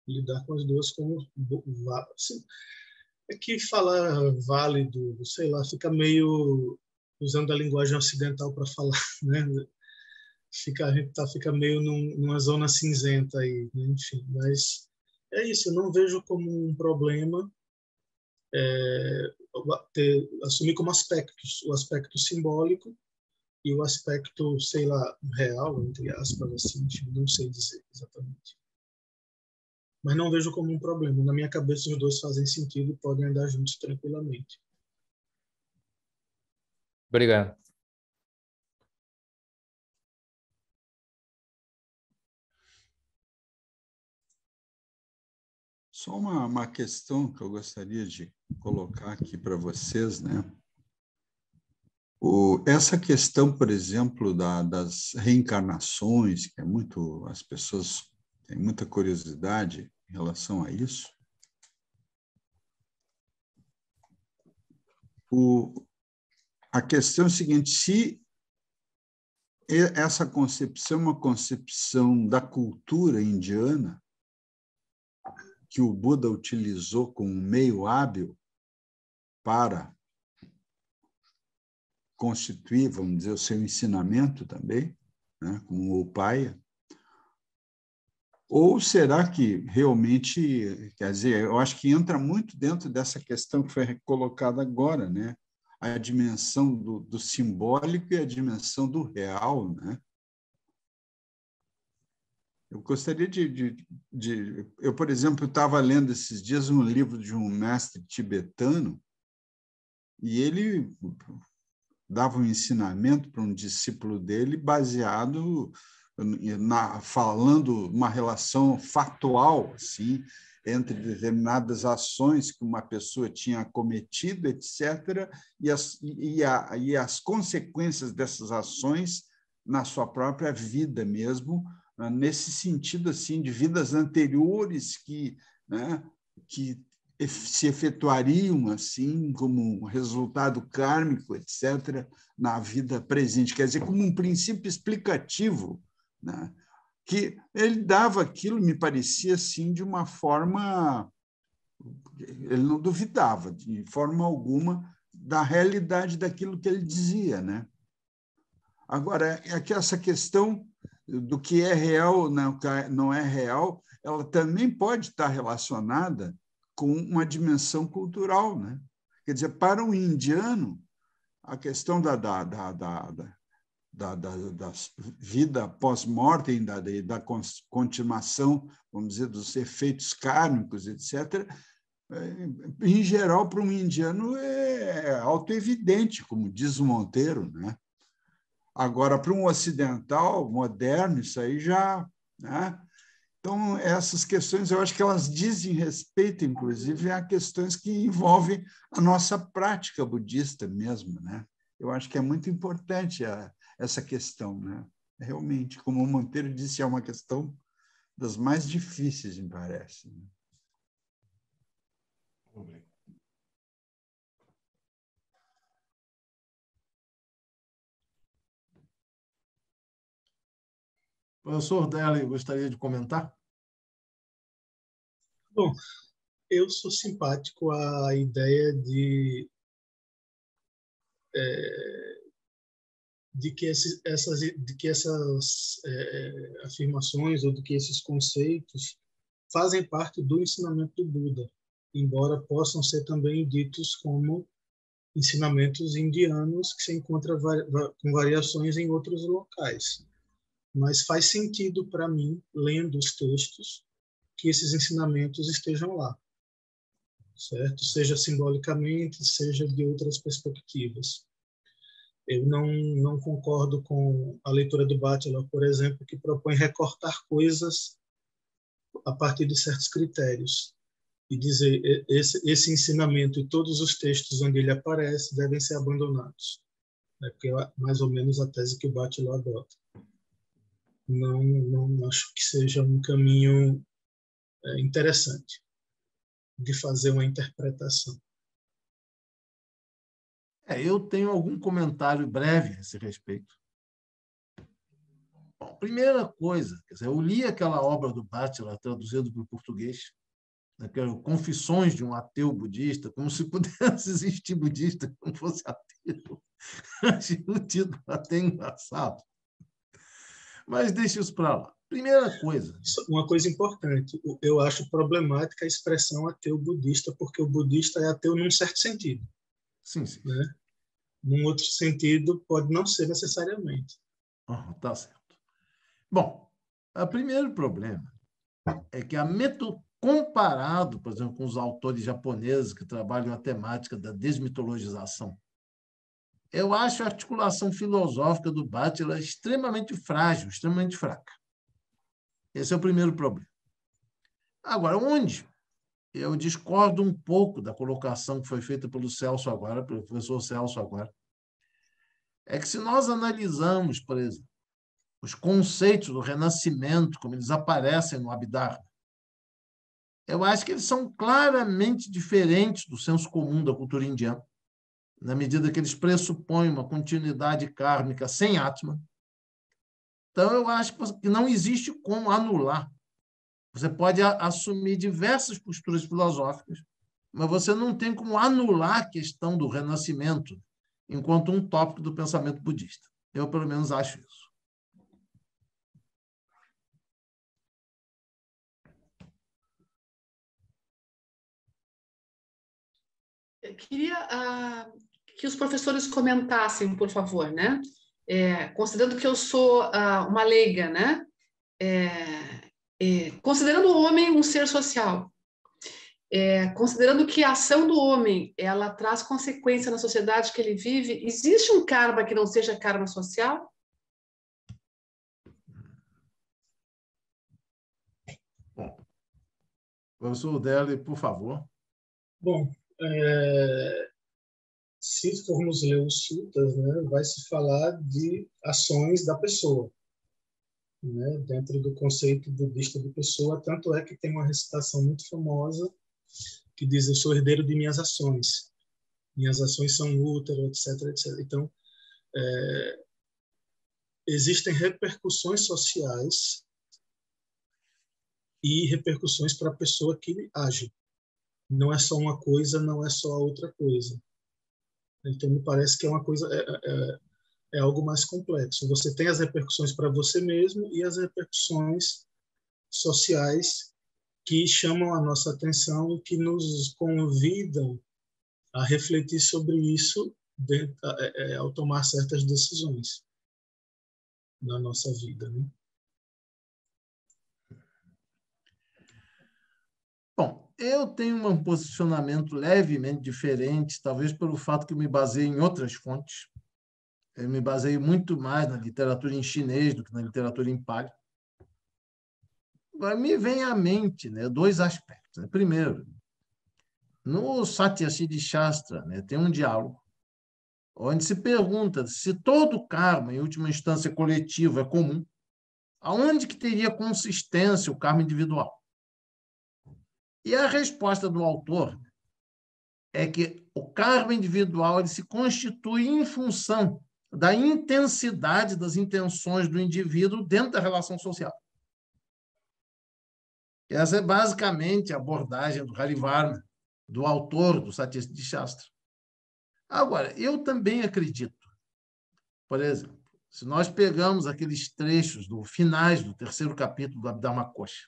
Lidar com as duas como... É que falar válido, sei lá, fica meio... usando a linguagem ocidental para falar, né? A gente fica meio numa zona cinzenta aí, né? Enfim, mas é isso, eu não vejo como um problema assumir como aspectos, o aspecto simbólico e o aspecto, sei lá, real, entre aspas, assim, enfim, não sei dizer exatamente. Mas não vejo como um problema. Na minha cabeça, os dois fazem sentido e podem andar juntos tranquilamente. Obrigado. Só uma questão que eu gostaria de colocar aqui para vocês, né? Essa questão, por exemplo, das reencarnações, que as pessoas têm muita curiosidade em relação a isso. A questão é a seguinte: se essa concepção é uma concepção da cultura indiana, que o Buda utilizou como meio hábil para constituir, vamos dizer, o seu ensinamento também, né, como o Upaya, ou será que realmente, quer dizer, eu acho que entra muito dentro dessa questão que foi colocada agora, né? a dimensão do simbólico e a dimensão do real, né? Eu gostaria eu, por exemplo, estava lendo esses dias um livro de um mestre tibetano e ele dava um ensinamento para um discípulo dele baseado falando uma relação factual assim, entre determinadas ações que uma pessoa tinha cometido, etc., e as consequências dessas ações na sua própria vida mesmo, nesse sentido assim de vidas anteriores né, que se efetuariam assim como resultado kármico, etc., na vida presente. Quer dizer, como um princípio explicativo, né? Que ele dava aquilo, me parecia assim, de uma forma... Ele não duvidava, de forma alguma, da realidade daquilo que ele dizia, né? Agora, é que essa questão do que é real, não é real, ela também pode estar relacionada com uma dimensão cultural, né? Quer dizer, para um indiano, a questão da vida pós-mortem, da continuação, vamos dizer, dos efeitos kármicos, etc., em geral, para um indiano é autoevidente, como diz o Monteiro, né? Agora, para um ocidental moderno, isso aí já... Né? Então, essas questões, eu acho que elas dizem respeito, inclusive, a questões que envolvem a nossa prática budista mesmo, né? Eu acho que é muito importante essa questão, né? Realmente, como o Monteiro disse, é uma questão das mais difíceis, me parece. Professor Derley, gostaria de comentar? Bom, eu sou simpático à ideia de que essas afirmações ou de que esses conceitos fazem parte do ensinamento do Buda, embora possam ser também ditos como ensinamentos indianos que se encontram com variações em outros locais. Mas faz sentido para mim, lendo os textos, que esses ensinamentos estejam lá, certo? Seja simbolicamente, seja de outras perspectivas. Eu não concordo com a leitura do Butler, por exemplo, que propõe recortar coisas a partir de certos critérios e dizer esse ensinamento e todos os textos onde ele aparece devem ser abandonados. Porque é mais ou menos a tese que o Butler adota. Não acho que seja um caminho interessante de fazer uma interpretação. Eu tenho algum comentário breve a esse respeito. Bom, primeira coisa, quer dizer, eu li aquela obra do Butler, traduzida para o português, aquelas Confissões de um Ateu Budista, como se pudesse existir budista que não fosse ateu. Achei o título até engraçado. Mas deixa isso para lá. Primeira coisa. Uma coisa importante, eu acho problemática a expressão ateu budista, porque o budista é ateu num certo sentido. Sim, sim. Né? Num outro sentido, pode não ser necessariamente. Tá certo. Bom, o primeiro problema é que comparado, por exemplo, com os autores japoneses que trabalham a temática da desmitologização, eu acho a articulação filosófica do Butler extremamente frágil, extremamente fraca. Esse é o primeiro problema. Agora, onde eu discordo um pouco da colocação que foi feita pelo professor Celso agora, é que se nós analisamos, por exemplo, os conceitos do renascimento, como eles aparecem no Abhidharma, eu acho que eles são claramente diferentes do senso comum da cultura indiana, na medida que eles pressupõem uma continuidade kármica sem Atman. Então, eu acho que não existe como anular. Você pode assumir diversas posturas filosóficas, mas você não tem como anular a questão do renascimento enquanto um tópico do pensamento budista. Eu, pelo menos, acho isso. Eu queria que os professores comentassem, por favor, né? Considerando que eu sou uma leiga, né? Considerando o homem um ser social, considerando que a ação do homem ela traz consequência na sociedade que ele vive, existe um karma que não seja karma social? Bom, professor Deli, por favor. Bom, se formos ler os sutras, né, vai se falar de ações da pessoa, né, dentro do conceito budista de pessoa, tanto é que tem uma recitação muito famosa que diz: eu sou herdeiro de minhas ações são útero, etc, etc. Então, existem repercussões sociais e repercussões para a pessoa que age. Não é só uma coisa, não é só a outra coisa. Então, me parece que é uma coisa, é algo mais complexo. Você tem as repercussões para você mesmo e as repercussões sociais que chamam a nossa atenção e que nos convidam a refletir sobre isso ao tomar certas decisões na nossa vida, né? Bom, eu tenho um posicionamento levemente diferente, talvez pelo fato que eu me baseio em outras fontes. Eu me baseio muito mais na literatura em chinês do que na literatura em pali. Agora, me vem à mente, né, dois aspectos, né? Primeiro, no Satyasiddhi Shastra, né, tem um diálogo onde se pergunta se todo karma, em última instância coletivo, é comum, aonde que teria consistência o karma individual? E a resposta do autor é que o karma individual ele se constitui em função da intensidade das intenções do indivíduo dentro da relação social. Essa é basicamente a abordagem do Harivarma, do autor do Satyasiddhi Shastra. Agora, eu também acredito, por exemplo, se nós pegamos aqueles trechos finais do 3º capítulo do Abhidharmakosha,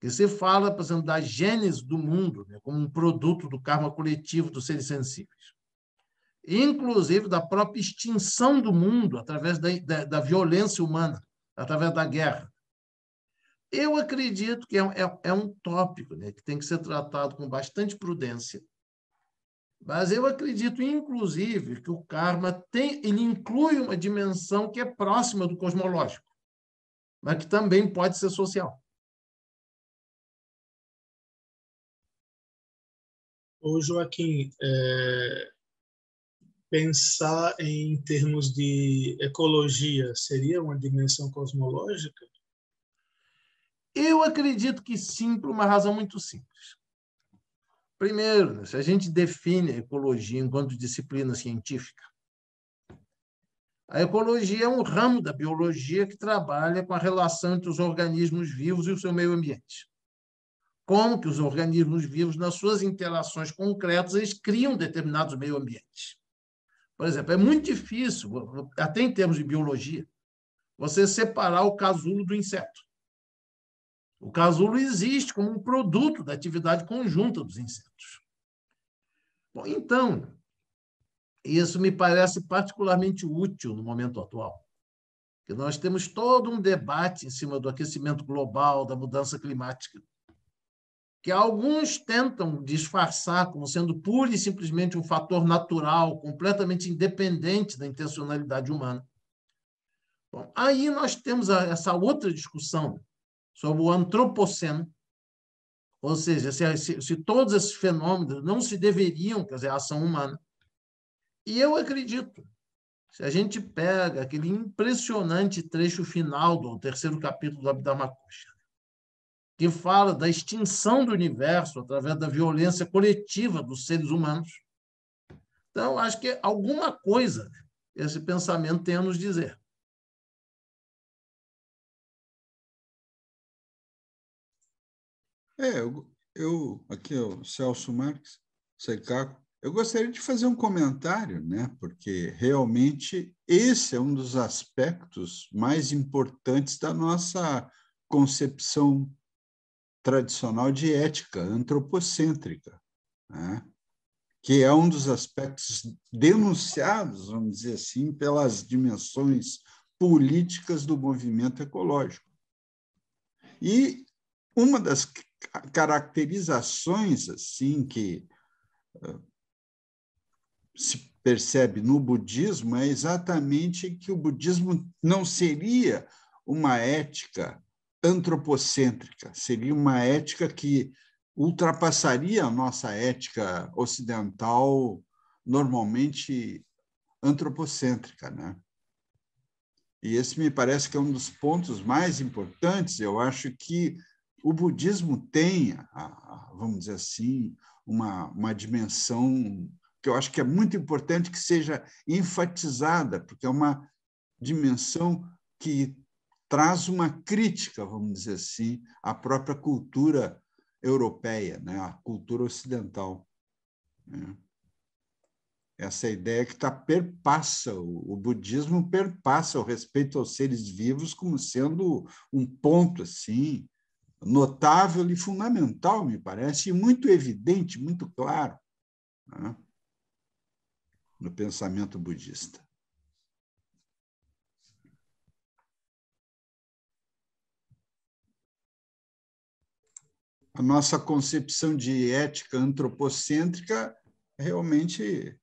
que se fala, por exemplo, da gênese do mundo, né, como um produto do karma coletivo dos seres sensíveis, inclusive da própria extinção do mundo através da violência humana, através da guerra. Eu acredito que é um tópico, né, que tem que ser tratado com bastante prudência, mas eu acredito, inclusive, que o karma ele inclui uma dimensão que é próxima do cosmológico, mas que também pode ser social. Ô, Joaquim, pensar em termos de ecologia seria uma dimensão cosmológica? Eu acredito que sim, por uma razão muito simples. Primeiro, se a gente define a ecologia enquanto disciplina científica, a ecologia é um ramo da biologia que trabalha com a relação entre os organismos vivos e o seu meio ambiente. Como que os organismos vivos, nas suas interações concretas, eles criam determinados meio ambientes. Por exemplo, é muito difícil, até em termos de biologia, você separar o casulo do inseto. O casulo existe como um produto da atividade conjunta dos insetos. Bom, então, isso me parece particularmente útil no momento atual, porque nós temos todo um debate em cima do aquecimento global, da mudança climática, que alguns tentam disfarçar como sendo pura e simplesmente um fator natural, completamente independente da intencionalidade humana. Bom, aí nós temos essa outra discussão sobre o antropoceno, ou seja, se todos esses fenômenos não se deveriam, quer dizer, à ação humana. E eu acredito, se a gente pega aquele impressionante trecho final do 3º capítulo do Abhidharmakosha, que fala da extinção do universo através da violência coletiva dos seres humanos, então, acho que alguma coisa esse pensamento tem a nos dizer. Aqui é o Celso Marques, Secaco. Eu gostaria de fazer um comentário, né? Porque realmente esse é um dos aspectos mais importantes da nossa concepção tradicional de ética antropocêntrica, né? que é um dos aspectos denunciados, vamos dizer assim, pelas dimensões políticas do movimento ecológico. E uma das caracterizações assim que se percebe no budismo é exatamente que o budismo não seria uma ética antropocêntrica, seria uma ética que ultrapassaria a nossa ética ocidental, normalmente antropocêntrica, né? E esse me parece que é um dos pontos mais importantes. Eu acho que o budismo tem, vamos dizer assim, uma dimensão que eu acho que é muito importante que seja enfatizada, porque é uma dimensão que traz uma crítica, vamos dizer assim, à própria cultura europeia, né? À cultura ocidental, né? Essa ideia que perpassa, o budismo perpassa o respeito aos seres vivos como sendo um ponto assim notável e fundamental, me parece, e muito evidente, muito claro, né, no pensamento budista. A nossa concepção de ética antropocêntrica realmente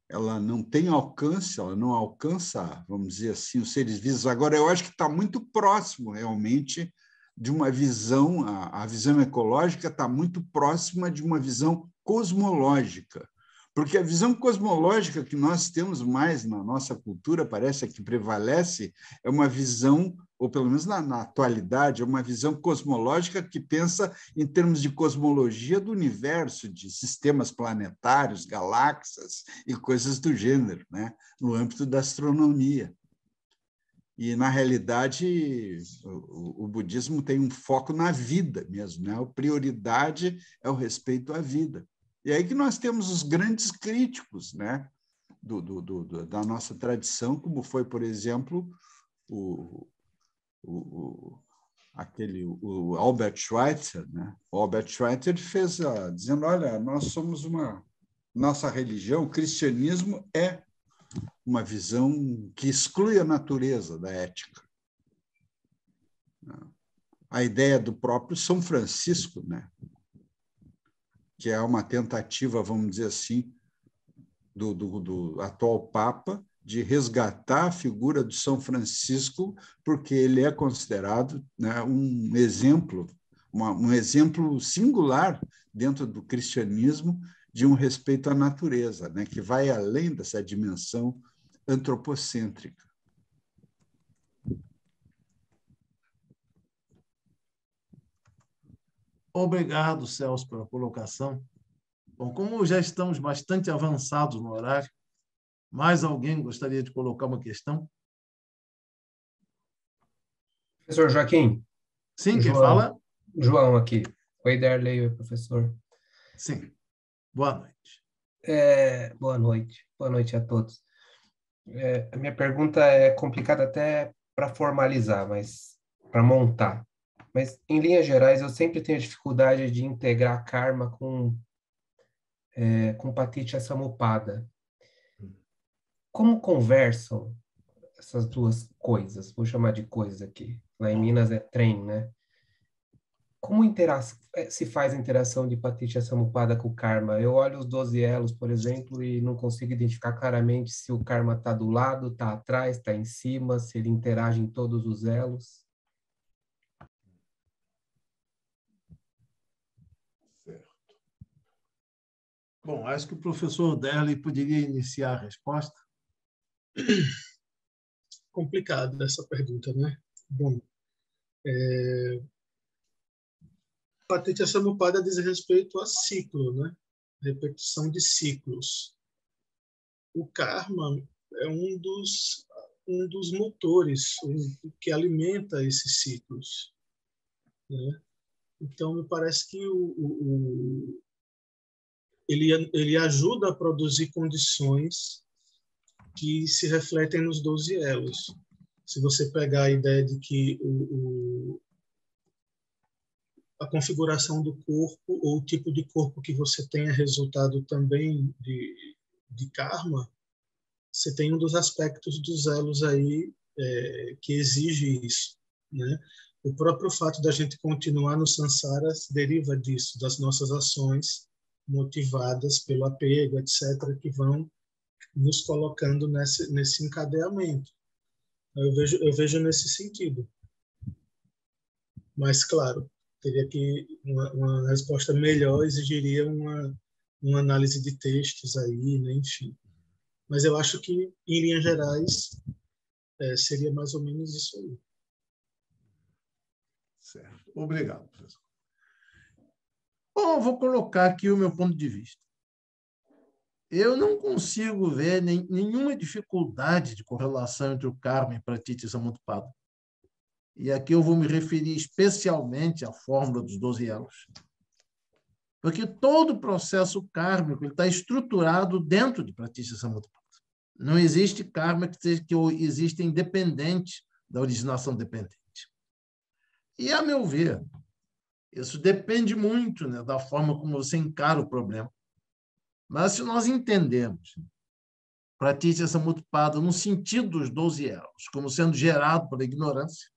ela não tem alcance, ela não alcança, vamos dizer assim, os seres vivos. Agora, eu acho que está muito próximo, realmente, de uma visão, a visão ecológica está muito próxima de uma visão cosmológica, porque a visão cosmológica que nós temos mais na nossa cultura, parece que prevalece, é uma visão, ou pelo menos na atualidade, é uma visão cosmológica que pensa em termos de cosmologia do universo, de sistemas planetários, galáxias e coisas do gênero, né? No âmbito da astronomia. E, na realidade, o budismo tem um foco na vida mesmo, né? A prioridade é o respeito à vida. E aí que nós temos os grandes críticos, né, da nossa tradição, como foi, por exemplo, o Albert Schweitzer, né? O Albert Schweitzer fez dizendo, olha, nós somos nossa religião, o cristianismo é uma visão que exclui a natureza da ética. A ideia do próprio São Francisco, né, que é uma tentativa, vamos dizer assim, do atual Papa de resgatar a figura de São Francisco, porque ele é considerado, né, um exemplo singular dentro do cristianismo de um respeito à natureza, né, que vai além dessa dimensão antropocêntrica. Obrigado, Celso, pela colocação. Bom, como já estamos bastante avançados no horário, mais alguém gostaria de colocar uma questão? Professor Joaquim. Sim, quem fala? João aqui. Oi, Darley, professor. Sim. Boa noite. Boa noite. Boa noite a todos. A minha pergunta é complicada até para formalizar, mas para montar. Mas, em linhas gerais, eu sempre tenho dificuldade de integrar karma com Paticca Samuppada. Como conversam essas duas coisas? Vou chamar de coisas aqui. Lá em Minas é trem, né? Como se faz a interação de Paticca Samuppada com o karma? Eu olho os 12 elos, por exemplo, e não consigo identificar claramente se o karma está do lado, está atrás, está em cima, se ele interage em todos os elos. Certo. Bom, acho que o professor Derley poderia iniciar a resposta. Complicada essa pergunta, né? Bom, Paticca Samuppada diz respeito a ciclo, né? Repetição de ciclos. O karma é um dos motores que alimenta esses ciclos, né? Então, me parece que ele ajuda a produzir condições que se refletem nos 12 elos. Se você pegar a ideia de que a configuração do corpo ou o tipo de corpo que você tem é resultado também de karma, você tem um dos aspectos dos elos aí que exige isso, né? O próprio fato da gente continuar no samsara deriva disso, das nossas ações motivadas pelo apego, etc., que vão nos colocando nesse encadeamento. Eu vejo nesse sentido. Mas, claro, teria que uma resposta melhor exigiria uma análise de textos aí, né? Enfim. Mas eu acho que, em linhas gerais, seria mais ou menos isso aí. Certo. Obrigado, professor. Bom, vou colocar aqui o meu ponto de vista. Eu não consigo ver nenhuma dificuldade de correlação entre o karma e Pratitya Samutpada. E aqui eu vou me referir especialmente à fórmula dos 12 elos. Porque todo o processo kármico está estruturado dentro de Pratitya Samutpada. Não existe karma que exista independente da originação dependente. E, a meu ver, isso depende muito, né, da forma como você encara o problema. Mas, se nós entendemos Pratitya Samutpada no sentido dos 12 elos, como sendo gerado pela ignorância,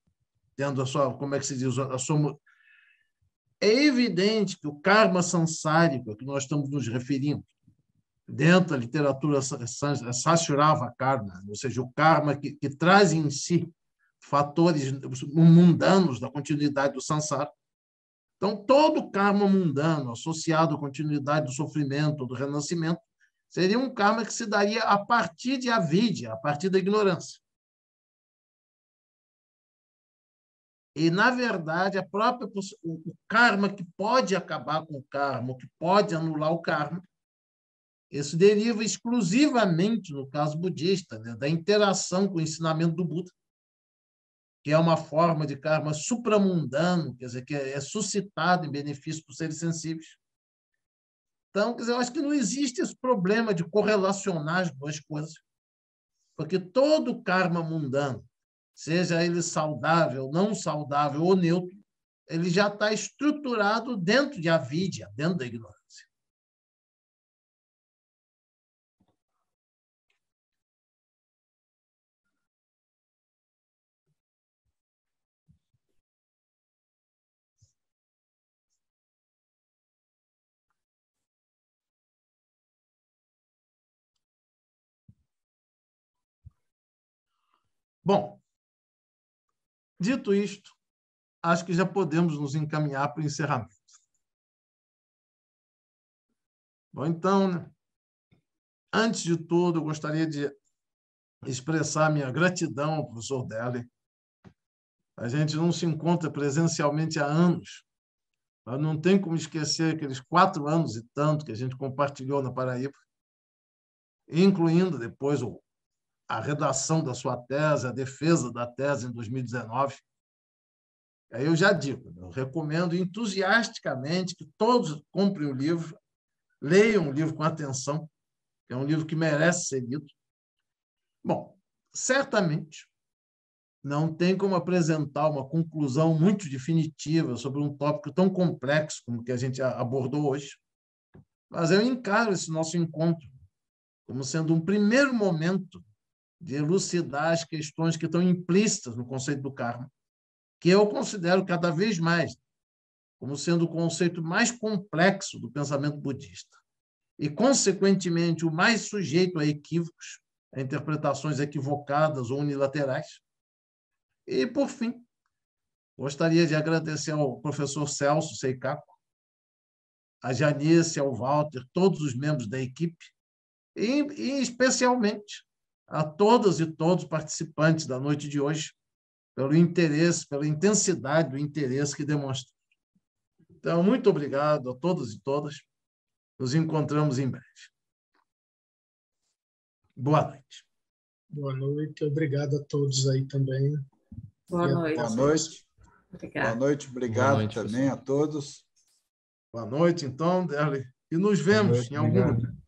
tendo a sua, como é que se diz, a sua... É evidente que o karma sansárico a que nós estamos nos referindo, dentro da literatura Sashurava Karma, ou seja, o karma que traz em si fatores mundanos da continuidade do samsara. Então, todo karma mundano associado à continuidade do sofrimento, do renascimento, seria um karma que se daria a partir de avidya, a partir da ignorância. E, na verdade, o karma que pode acabar com o karma, o que pode anular o karma, isso deriva exclusivamente, no caso budista, né, da interação com o ensinamento do Buda, que é uma forma de karma supramundano, quer dizer, que é suscitado em benefício para os seres sensíveis. Então, quer dizer, eu acho que não existe esse problema de correlacionar as duas coisas, porque todo karma mundano, seja ele saudável, não saudável ou neutro, ele já está estruturado dentro de avidya, dentro da ignorância. Bom, dito isto, acho que já podemos nos encaminhar para o encerramento. Bom, então, né? Antes de tudo, eu gostaria de expressar minha gratidão ao professor Derley. A gente não se encontra presencialmente há anos, mas não tem como esquecer aqueles 4 anos e tanto que a gente compartilhou na Paraíba, incluindo depois a redação da sua tese, a defesa da tese em 2019. Aí eu já digo, eu recomendo entusiasticamente que todos comprem o livro, leiam o livro com atenção, que é um livro que merece ser lido. Bom, certamente não tem como apresentar uma conclusão muito definitiva sobre um tópico tão complexo como o que a gente abordou hoje, mas eu encaro esse nosso encontro como sendo um primeiro momento de elucidar as questões que estão implícitas no conceito do karma, que eu considero cada vez mais como sendo o conceito mais complexo do pensamento budista e, consequentemente, o mais sujeito a equívocos, a interpretações equivocadas ou unilaterais. E, por fim, gostaria de agradecer ao professor Celso Seikaku, a Janice, ao Walter, todos os membros da equipe, e especialmente a todas e todos os participantes da noite de hoje, pelo interesse, pela intensidade do interesse que demonstram. Então, muito obrigado a todos e todas. Nos encontramos em breve. Boa noite. Boa noite. Obrigado a todos aí também. Boa noite. Boa noite. Obrigada. Boa noite. Obrigado também a todos. Boa noite, então, Derley. E nos vemos em algum lugar.